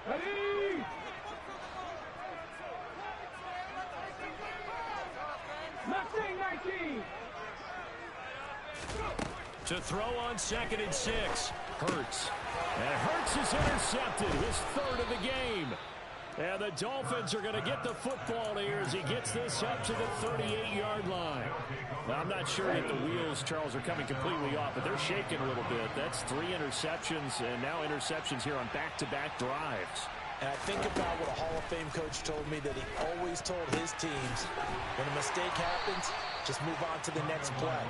Ready? Mustang 19. To throw on 2nd and 6. Hurts. And Hurts is intercepted, his 3rd of the game. And the Dolphins are going to get the football here as he gets this up to the 38-yard line. Now, I'm not sure that the wheels, Charles, are coming completely off, but they're shaking a little bit. That's 3 interceptions, and now interceptions here on back-to-back drives. And I think about what a Hall of Fame coach told me, that he always told his teams, when a mistake happens, just move on to the next play.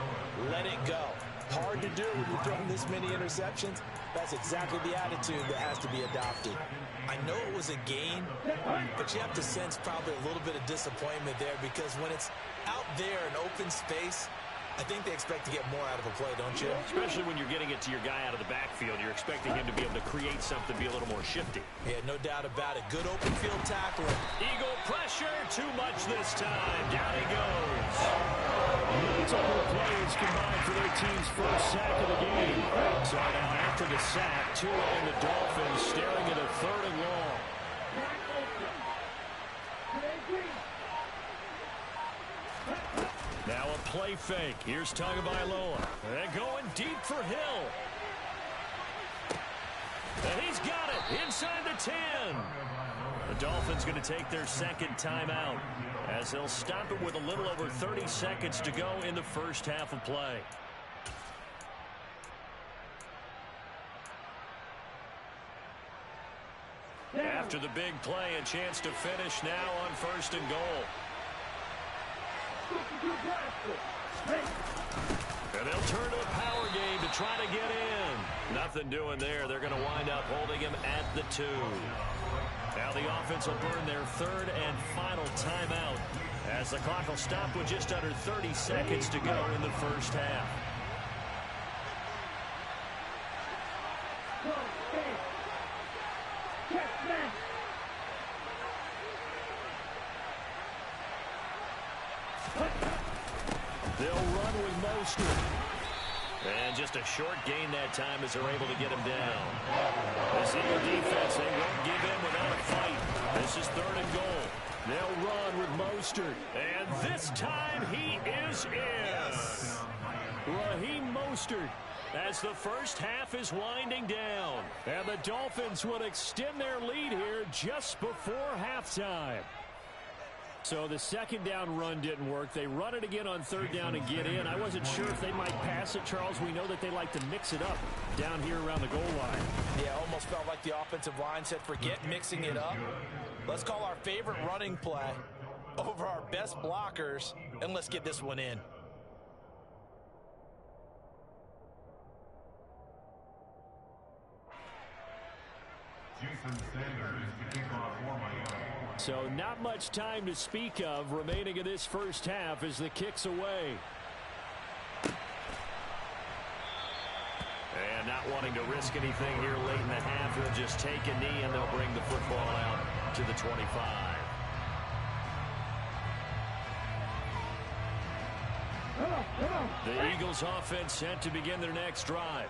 Let it go. Hard to do when you're throwing this many interceptions. That's exactly the attitude that has to be adopted. I know it was a gain, but you have to sense probably a little bit of disappointment there, because when it's out there in open space, I think they expect to get more out of a play, don't you? Especially when you're getting it to your guy out of the backfield. You're expecting him to be able to create something, be a little more shifty. Yeah, no doubt about it. Good open field tackling. Eagle pressure, too much this time. Down he goes. Multiple players combined for their team's first sack of the game. So now after the sack, Tua and the Dolphins staring at a 3rd and long. Now a play fake. Here's Tagovailoa. And going deep for Hill. And he's got it inside the 10. The Dolphins going to take their second timeout as they'll stop it with a little over 30 seconds to go in the first half of play. After the big play, a chance to finish now on 1st and goal. And they'll turn to a power game to try to get in. Nothing doing there. They're going to wind up holding him at the 2. Now the offense will burn their 3rd and final timeout as the clock will stop with just under 30 seconds to go in the first half. They'll run with Mostert. And just a short gain that time as they're able to get him down. This Eagle defense, they won't give in without a fight. This is 3rd and goal. They'll run with Mostert. And this time he is in. Yes. Raheem Mostert as the first half is winding down. And the Dolphins would extend their lead here just before halftime. So the second down run didn't work. They run it again on 3rd down and get in. I wasn't sure if they might pass it, Charles. We know that they like to mix it up down here around the goal line. Yeah, almost felt like the offensive line said, forget mixing it up. Let's call our favorite running play over our best blockers, and let's get this one in. So not much time to speak of remaining in this first half as the kick's away. And not wanting to risk anything here late in the half, they'll just take a knee and they'll bring the football out to the 25. The Eagles offense set to begin their next drive.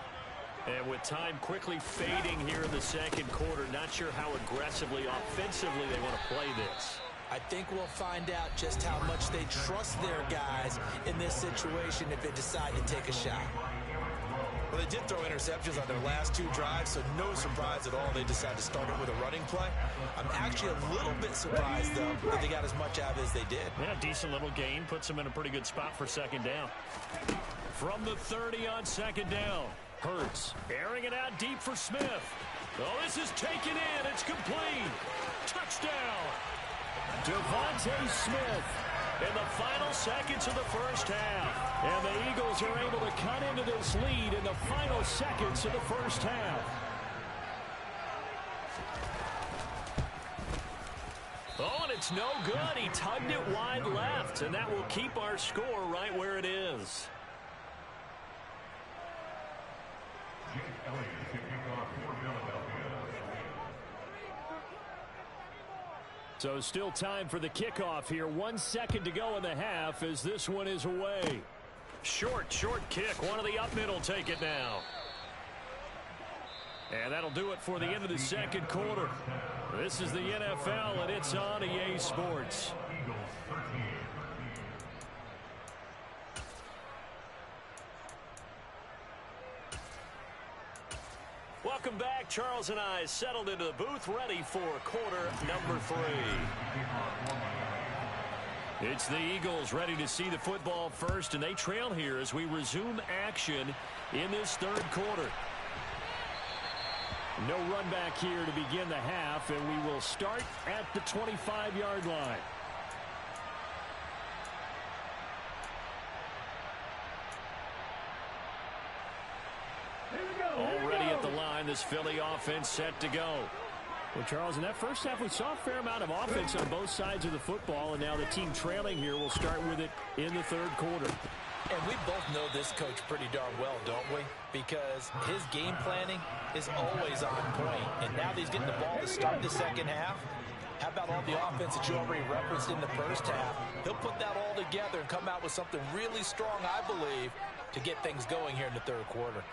And with time quickly fading here in the second quarter, not sure how aggressively, offensively they want to play this. I think we'll find out just how much they trust their guys in this situation if they decide to take a shot. Well, they did throw interceptions on their last 2 drives, so no surprise at all they decided to start it with a running play. I'm actually a little bit surprised, though, that they got as much out as they did. Yeah, decent little gain. Puts them in a pretty good spot for 2nd down. From the 30 on 2nd down. Hurts, airing it out deep for Smith. Oh, this is taken in. It's complete. Touchdown. Devontae Smith in the final seconds of the first half. And the Eagles are able to cut into this lead in the final seconds of the first half. Oh, and it's no good. He tugged it wide left, and that will keep our score right where it is. So still time for the kickoff here. 1 second to go in the half as this one is away. Short kick. One of the up middle take it now. And that'll do it for the end of the second quarter. This is the NFL, and it's on EA Sports. Welcome back. Charles and I settled into the booth, ready for quarter number 3. It's the Eagles ready to see the football first, and they trail here as we resume action in this 3rd quarter. No run back here to begin the half, and we will start at the 25-yard line. Already at the line, this Philly offense set to go. Well, Charles, in that first half, we saw a fair amount of offense on both sides of the football, and now the team trailing here will start with it in the 3rd quarter. And we both know this coach pretty darn well, don't we? Because his game planning is always on point. And now that he's getting the ball to start the second half, how about all the offense that you already referenced in the first half? He'll put that all together and come out with something really strong, I believe, to get things going here in the 3rd quarter.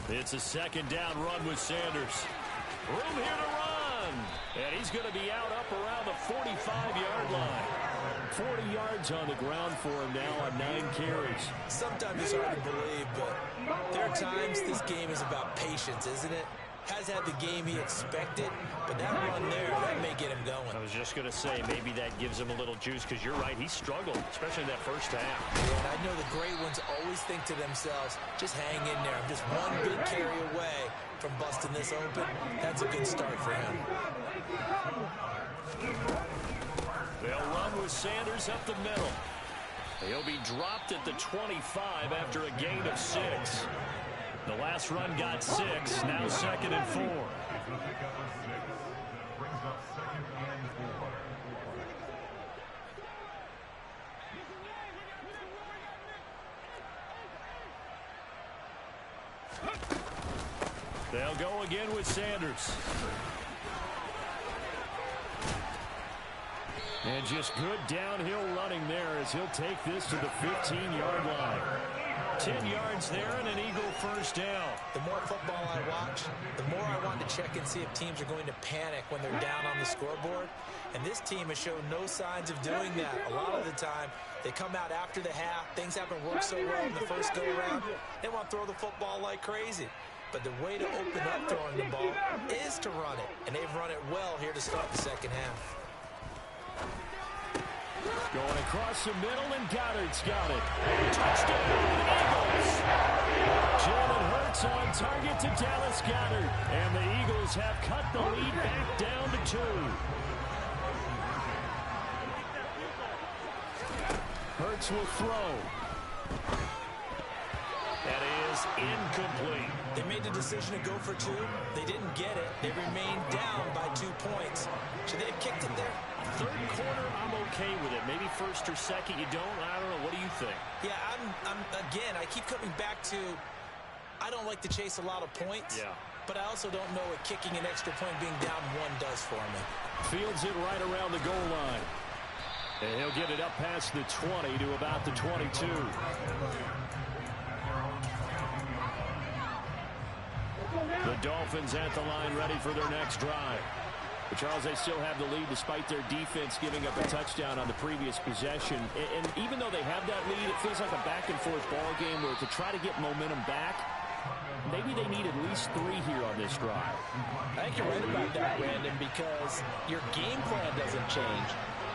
It's a 2nd down run with Sanders. Room here to run. And he's going to be out up around the 45-yard line. 40 yards on the ground for him now on 9 carries. Sometimes it's hard to believe, but there are times this game is about patience, isn't it? Has had the game he expected, but that run there, that may get him going. I was just going to say, maybe that gives him a little juice, because you're right, he struggled, especially in that first half. Yeah, and I know the great ones always think to themselves, just hang in there. I'm just one big carry away from busting this open. That's a good start for him. They'll run with Sanders up the middle. He'll be dropped at the 25 after a gain of 6. The last run got 6, now 2nd and 4. They'll go again with Sanders. And just good downhill running there as he'll take this to the 15-yard line. 10 yards there and an Eagle first down. The more football I watch, the more I want to check and see if teams are going to panic when they're down on the scoreboard. And this team has shown no signs of doing that. A lot of the time, they come out after the half. Things haven't worked so well in the first go-around. They want to throw the football like crazy. But the way to open up throwing the ball is to run it. And they've run it well here to start the second half. Going across the middle, and Goddard's got it. Touchdown, Eagles! Jalen Hurts on target to Dallas Goedert. And the Eagles have cut the lead back down to 2. Hurts will throw. That is incomplete. They made the decision to go for 2. They didn't get it. They remained down by 2 points. Should they have kicked it there? Third quarter, I'm okay with it. Maybe first or second, you don't. I don't know. What do you think? Yeah, again, I keep coming back to, I don't like to chase a lot of points. Yeah. But I also don't know what kicking an extra point being down 1 does for me. Fields it right around the goal line. And he'll get it up past the 20 to about the 22. The Dolphins at the line, ready for their next drive. But Charles, they still have the lead despite their defense giving up a touchdown on the previous possession. And even though they have that lead, it feels like a back-and-forth ball game where to try to get momentum back, maybe they need at least 3 here on this drive. I think you're right about that, Brandon, because your game plan doesn't change.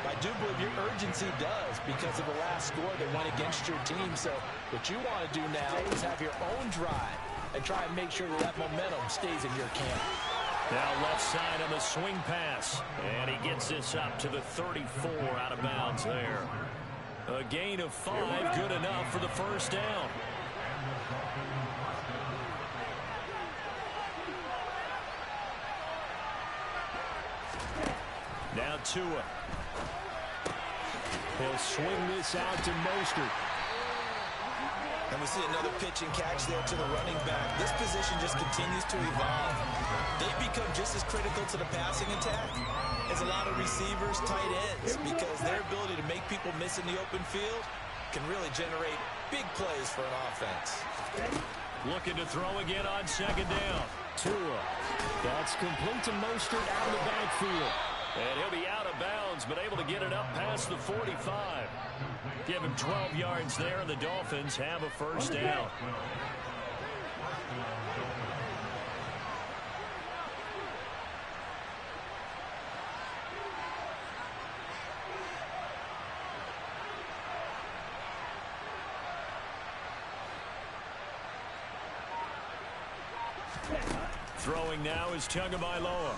I do believe your urgency does because of the last score that went against your team. So what you want to do now is have your own drive and try and make sure that momentum stays in your camp. Now left side on the swing pass. And he gets this up to the 34 out of bounds there. A gain of 5, good enough for the first down. Now Tua. He'll swing this out to Mostert. And we see another pitch and catch there to the running back. This position just continues to evolve. They've become just as critical to the passing attack as a lot of receivers, tight ends, because their ability to make people miss in the open field can really generate big plays for an offense. Looking to throw again on second down. Tua. That's complete to Mostert out of the backfield. And he'll be out of bounds, but able to get it up past the 45. Give him 12 yards there, and the Dolphins have a first down. Throwing now is Tagovailoa.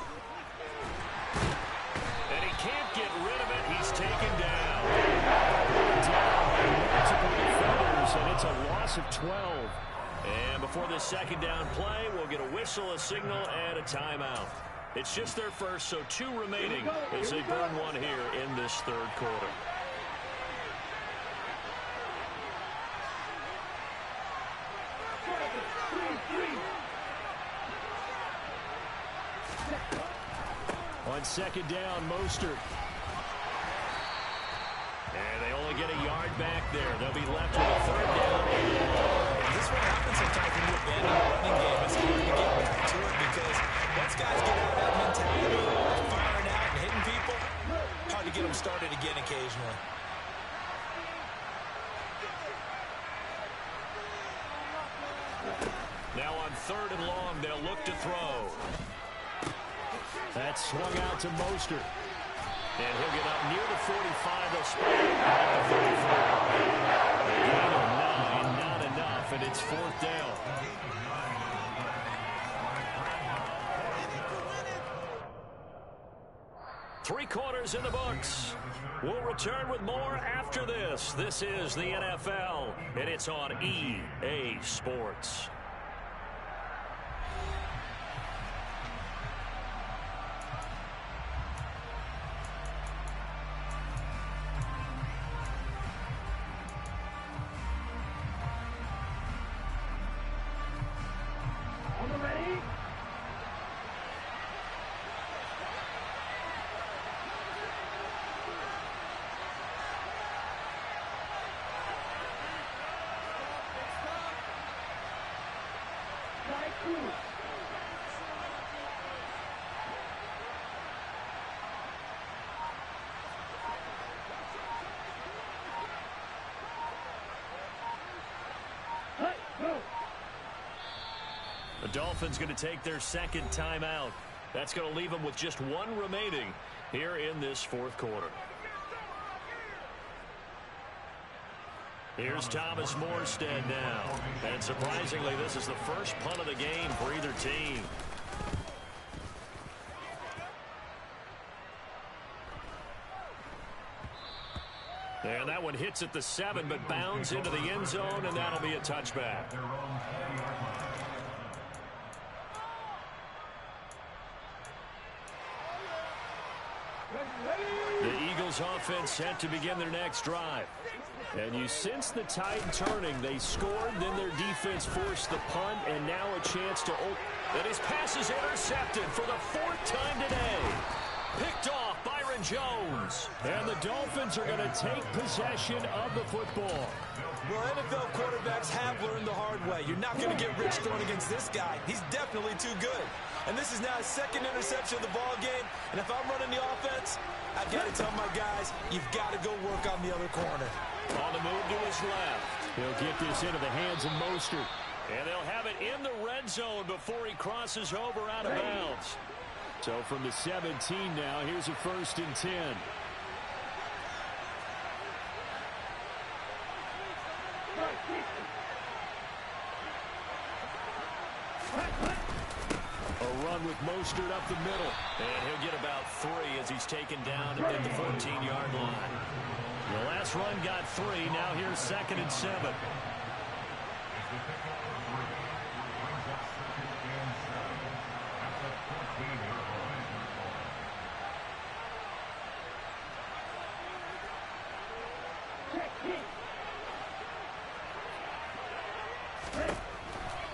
And he can't get rid of it. He's taken down. Multiple defenders, and it's a loss of 12. And before the second down play, we'll get a whistle, a signal, and a timeout. It's just their first, so 2 remaining as they burn 1 here in this third quarter. On second down, Mostert. And they only get a yard back there. They'll be left with a third down. This is what happens sometimes when you abandon the running game. It's hard to get back to it because once guys get out of that mentality, firing out and hitting people, hard to get them started again occasionally. Now on 3rd and long, they'll look to throw. That swung out to Mostert. And he'll get up near the 45. They'll spot him at the 34. A gain of 9, not enough, and it's 4th down. Three quarters in the books. We'll return with more after this. This is the NFL, and it's on EA Sports. The Dolphins going to take their second timeout. That's going to leave them with just one remaining here in this 4th quarter. Here's Thomas Morstead now. And surprisingly, this is the first punt of the game for either team. And that one hits at the 7, but bounds into the end zone, and that'll be a touchback. The Eagles offense set to begin their next drive. And you sense the tide turning. They scored, then their defense forced the punt, and now a chance to open. And his pass is intercepted for the 4th time today. Picked off Byron Jones. And the Dolphins are going to take possession of the football. Well, NFL quarterbacks have learned the hard way. You're not going to get rich throwing against this guy. He's definitely too good. And this is now his 2nd interception of the ball game. And if I'm running the offense, I've got to tell my guys, you've got to go work on the other corner. On the move to his left. He'll get this into the hands of Mostert. And they'll have it in the red zone before he crosses over out of bounds. So from the 17 now, here's a 1st and 10. A run with Mostert up the middle. And he'll get about 3 as he's taken down at the 14-yard line. The last run got 3. Now here's 2nd and 7.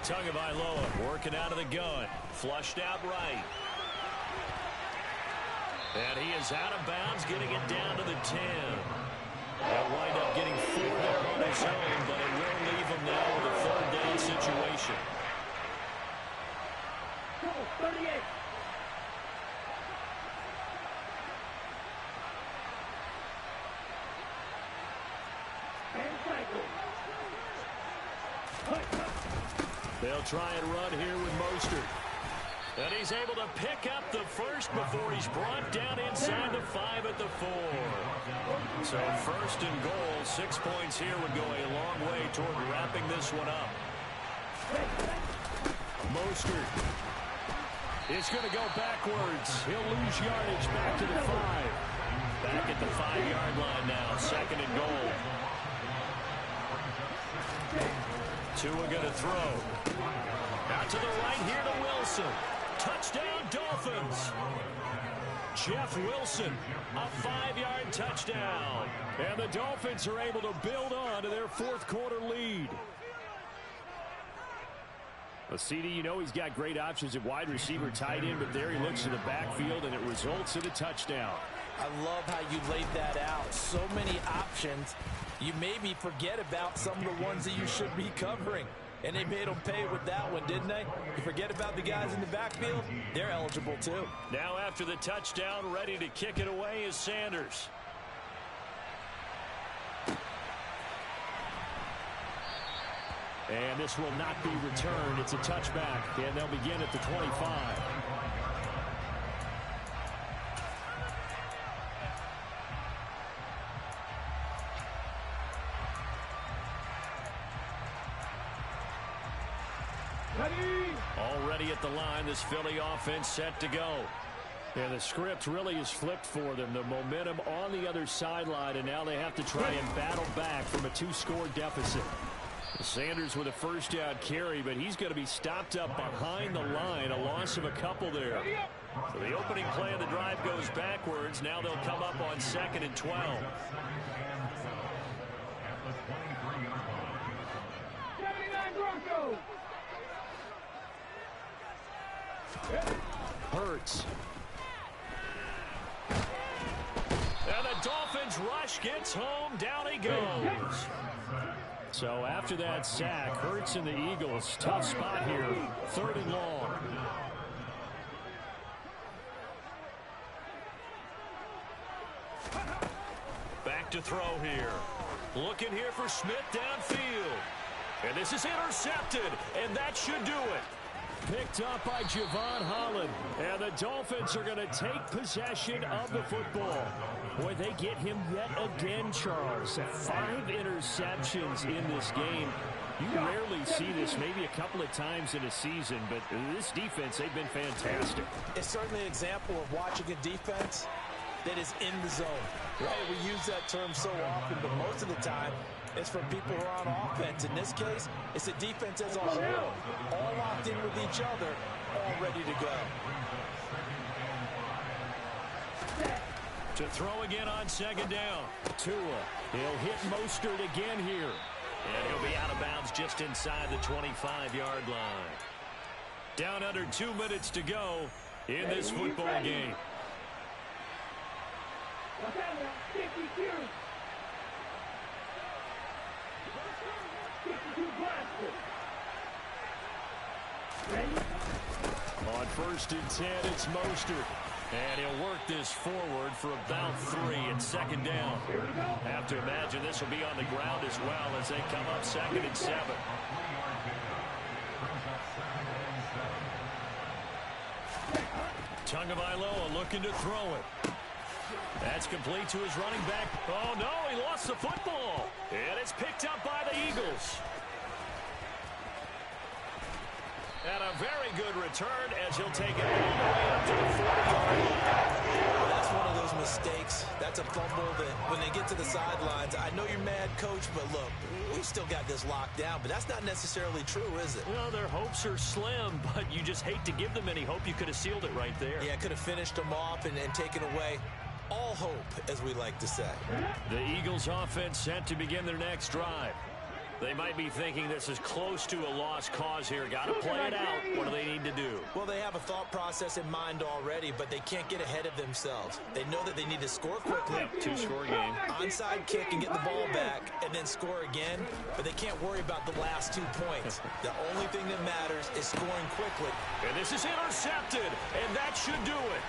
Tagovailoa working out of the gun. Flushed out right. And he is out of bounds, getting it down to the 10. He'll wind up getting 4 there on his own, but it will leave him now with a 3rd down situation. 38. They'll try and run here with Mostert. And he's able to pick up the 1st before he's brought down inside the 5 at the 4. So 1st and goal, 6 points here would go a long way toward wrapping this one up. Mostert is going to go backwards. He'll lose yardage back to the 5. Back at the 5-yard line now, 2nd and goal. Tua going to throw. Out to the right here to Wilson. Touchdown, Dolphins. Jeff Wilson, a 5-yard touchdown. And the Dolphins are able to build on to their 4th quarter lead. Well, CD, you know he's got great options at wide receiver, tight end, but there he looks to the backfield, and it results in a touchdown. I love how you laid that out. So many options. You maybe forget about some of the ones that you should be covering. And they made them pay with that one, didn't they? You forget about the guys in the backfield, they're eligible too. Now after the touchdown, ready to kick it away is Sanders. And this will not be returned. It's a touchback, and they'll begin at the 25. Already at the line, this Philly offense set to go. And the script really is flipped for them. The momentum on the other sideline, and now they have to try and battle back from a 2-score deficit. Sanders with a first down carry, but he's going to be stopped up behind the line. A loss of a couple there. So the opening play of the drive goes backwards. Now they'll come up on 2nd and 12. 79 Broncos. Hurts. And the Dolphins rush gets home. Down he goes. So after that sack, Hurts and the Eagles, tough spot here. 3rd and long. Back to throw here. Looking here for Smith downfield. And this is intercepted, and that should do it. Picked up by Javon Holland. And the Dolphins are going to take possession of the football. Boy, they get him yet again, Charles. 5 interceptions in this game. You rarely see this, maybe a couple of times in a season, but this defense, they've been fantastic. It's certainly an example of watching a defense that is in the zone, right? We use that term so often, but most of the time, it's for people who are on offense. In this case, it's a defense as a whole, all locked in with each other, all ready to go. To throw again on 2nd down. Tua, he'll hit Mostert again here. And he'll be out of bounds just inside the 25-yard line. Down under 2 minutes to go in this football game. On 1st and 10, it's Mostert. And he'll work this forward for about 3 and 2nd down. Have to imagine this will be on the ground as well as they come up 2nd and 7. Tagovailoa looking to throw it. That's complete to his running back. Oh, no, he lost the football. And it's picked up by the Eagles. And a very good return as he'll take it all the way up to the 40-yard line. Well, that's one of those mistakes. That's a fumble that when they get to the sidelines, I know you're mad, Coach, but look, we still got this locked down. But that's not necessarily true, is it? Well, their hopes are slim, but you just hate to give them any hope. You could have sealed it right there. Yeah, could have finished them off and taken away all hope, as we like to say. The Eagles offense set to begin their next drive. They might be thinking this is close to a lost cause here. Got to play it out. What do they need to do? Well, they have a thought process in mind already, but they can't get ahead of themselves. They know that they need to score quickly. Yep, 2-score game. Onside kick and get the ball back and then score again, but they can't worry about the last 2 points. The only thing that matters is scoring quickly. And this is intercepted, and that should do it.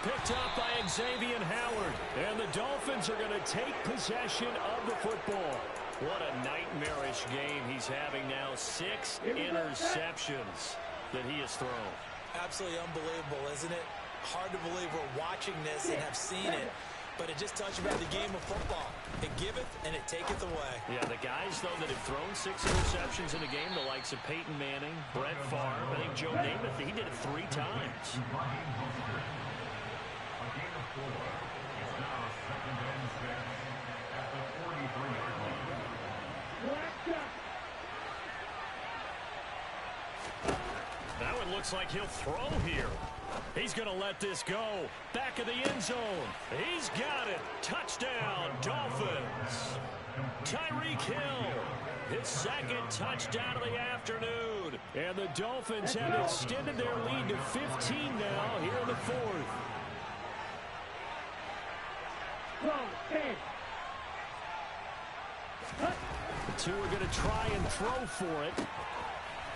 Picked up by Xavier Howard. And the Dolphins are going to take possession of the football. What a nightmarish game he's having now. 6 interceptions that he has thrown. Absolutely unbelievable, isn't it? Hard to believe we're watching this and have seen it, but it just touches about the game of football. It giveth and it taketh away. Yeah, the guys, though, that have thrown 6 interceptions in a game, the likes of Peyton Manning, Brett Favre, I think Joe Namath, he did it 3 times. That one looks like he'll throw here. He's going to let this go. Back of the end zone. He's got it. Touchdown, Dolphins. Tyreek Hill, his 2nd touchdown of the afternoon. And the Dolphins have extended their lead to 15 now here in the 4th. The 2 are going to try and throw for it.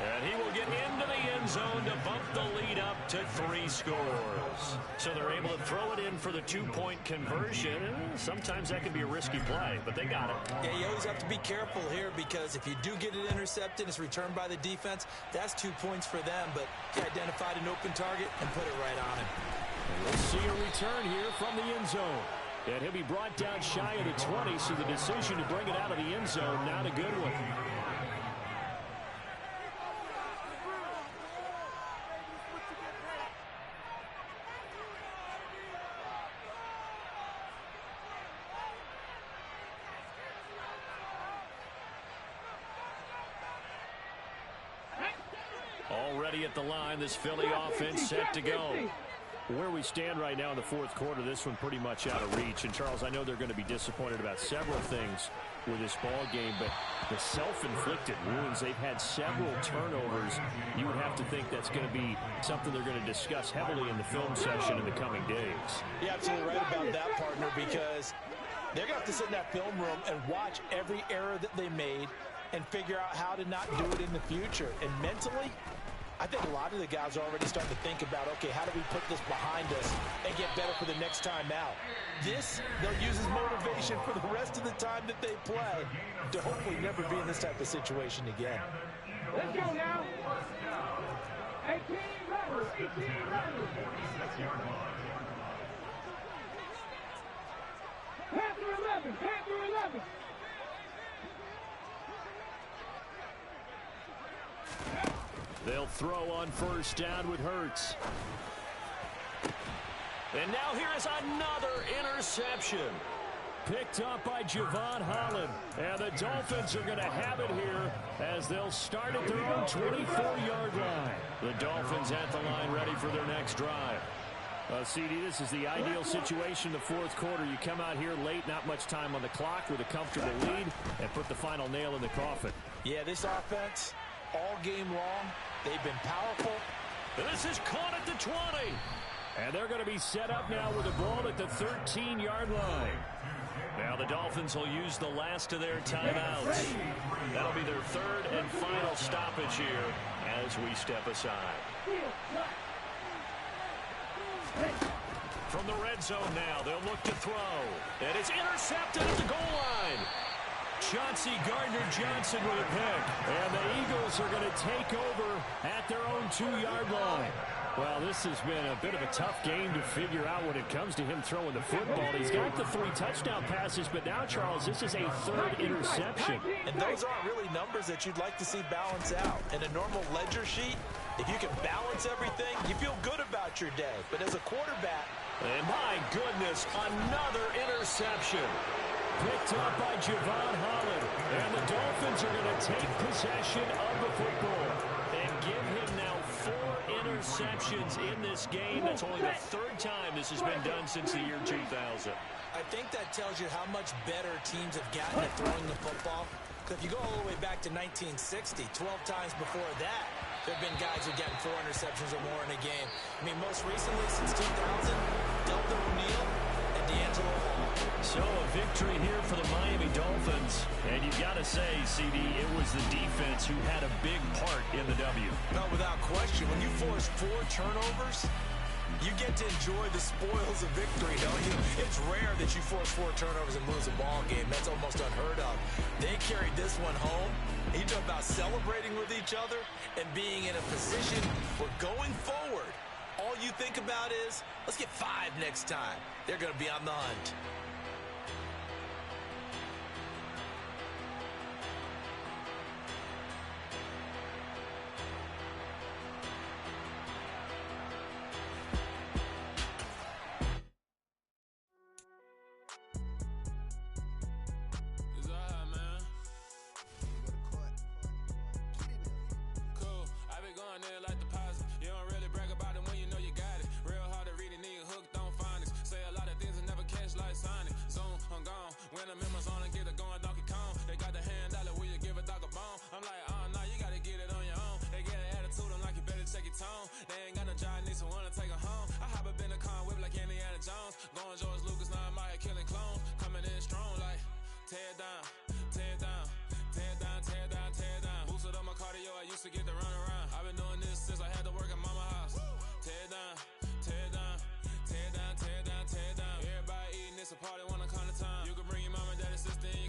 And he will get into the end zone to bump the lead up to 3 scores. So they're able to throw it in for the 2-point conversion. Sometimes that can be a risky play, but they got it. Yeah, you always have to be careful here because if you do get it intercepted, it's returned by the defense, that's 2 points for them. But he identified an open target and put it right on him. And we'll see a return here from the end zone. And he'll be brought down shy of the 20, so the decision to bring it out of the end zone, not a good one. Already at the line, this Philly offense set to go. Where we stand right now in the fourth quarter, this one pretty much out of reach. And, Charles, I know they're going to be disappointed about several things with this ball game, but the self-inflicted wounds, they've had several turnovers. You would have to think that's going to be something they're going to discuss heavily in the film session in the coming days. You're absolutely right about that, partner, because they're going to have to sit in that film room and watch every error that they made and figure out how to not do it in the future. And mentally, I think a lot of the guys are already starting to think about, okay, how do we put this behind us and get better for the next time out? This, they'll use as motivation for the rest of the time that they play to hopefully never be in this type of situation again. Let's go now. 18 runners, 18 runners. Panther 11, Panther 11. They'll throw on first down with Hurts. And now here is another interception. Picked up by Javon Holland. And the Dolphins are going to have it here as they'll start at their own 24-yard line. The Dolphins at the line ready for their next drive. CD, this is the ideal situation in the fourth quarter. You come out here late, not much time on the clock with a comfortable lead, and put the final nail in the coffin. Yeah, this offense, all game long, they've been powerful. This is caught at the 20. And they're going to be set up now with the ball at the 13-yard line. Now the Dolphins will use the last of their timeouts. That'll be their third and final stoppage here as we step aside. From the red zone now, they'll look to throw. And it's intercepted at the goal line. Chauncey Gardner-Johnson with a pick. And the Eagles are going to take over at their own 2-yard line. Well, this has been a bit of a tough game to figure out when it comes to him throwing the football. He's got the 3 touchdown passes, but now, Charles, this is a 3rd interception. And those aren't really numbers that you'd like to see balance out. In a normal ledger sheet, if you can balance everything, you feel good about your day. But as a quarterback... And my goodness, another interception. Picked up by Javon Holland. And the Dolphins are going to take possession of the football and give him now 4 interceptions in this game. That's only the 3rd time this has been done since the year 2000. I think that tells you how much better teams have gotten at throwing the football. Because if you go all the way back to 1960, 12 times before that, there have been guys who've gotten 4 interceptions or more in a game. I mean, most recently, since 2000, Delta O'Neal and D'Angelo Hall. So a victory here for the Miami Dolphins. And you've got to say, CD, it was the defense who had a big part in the W. No, without question. When you force 4 turnovers, you get to enjoy the spoils of victory, don't you? It's rare that you force 4 turnovers and lose a ball game. That's almost unheard of. They carried this one home. You talk about celebrating with each other and being in a position where going forward, all you think about is, let's get 5 next time. They're going to be on the hunt. Like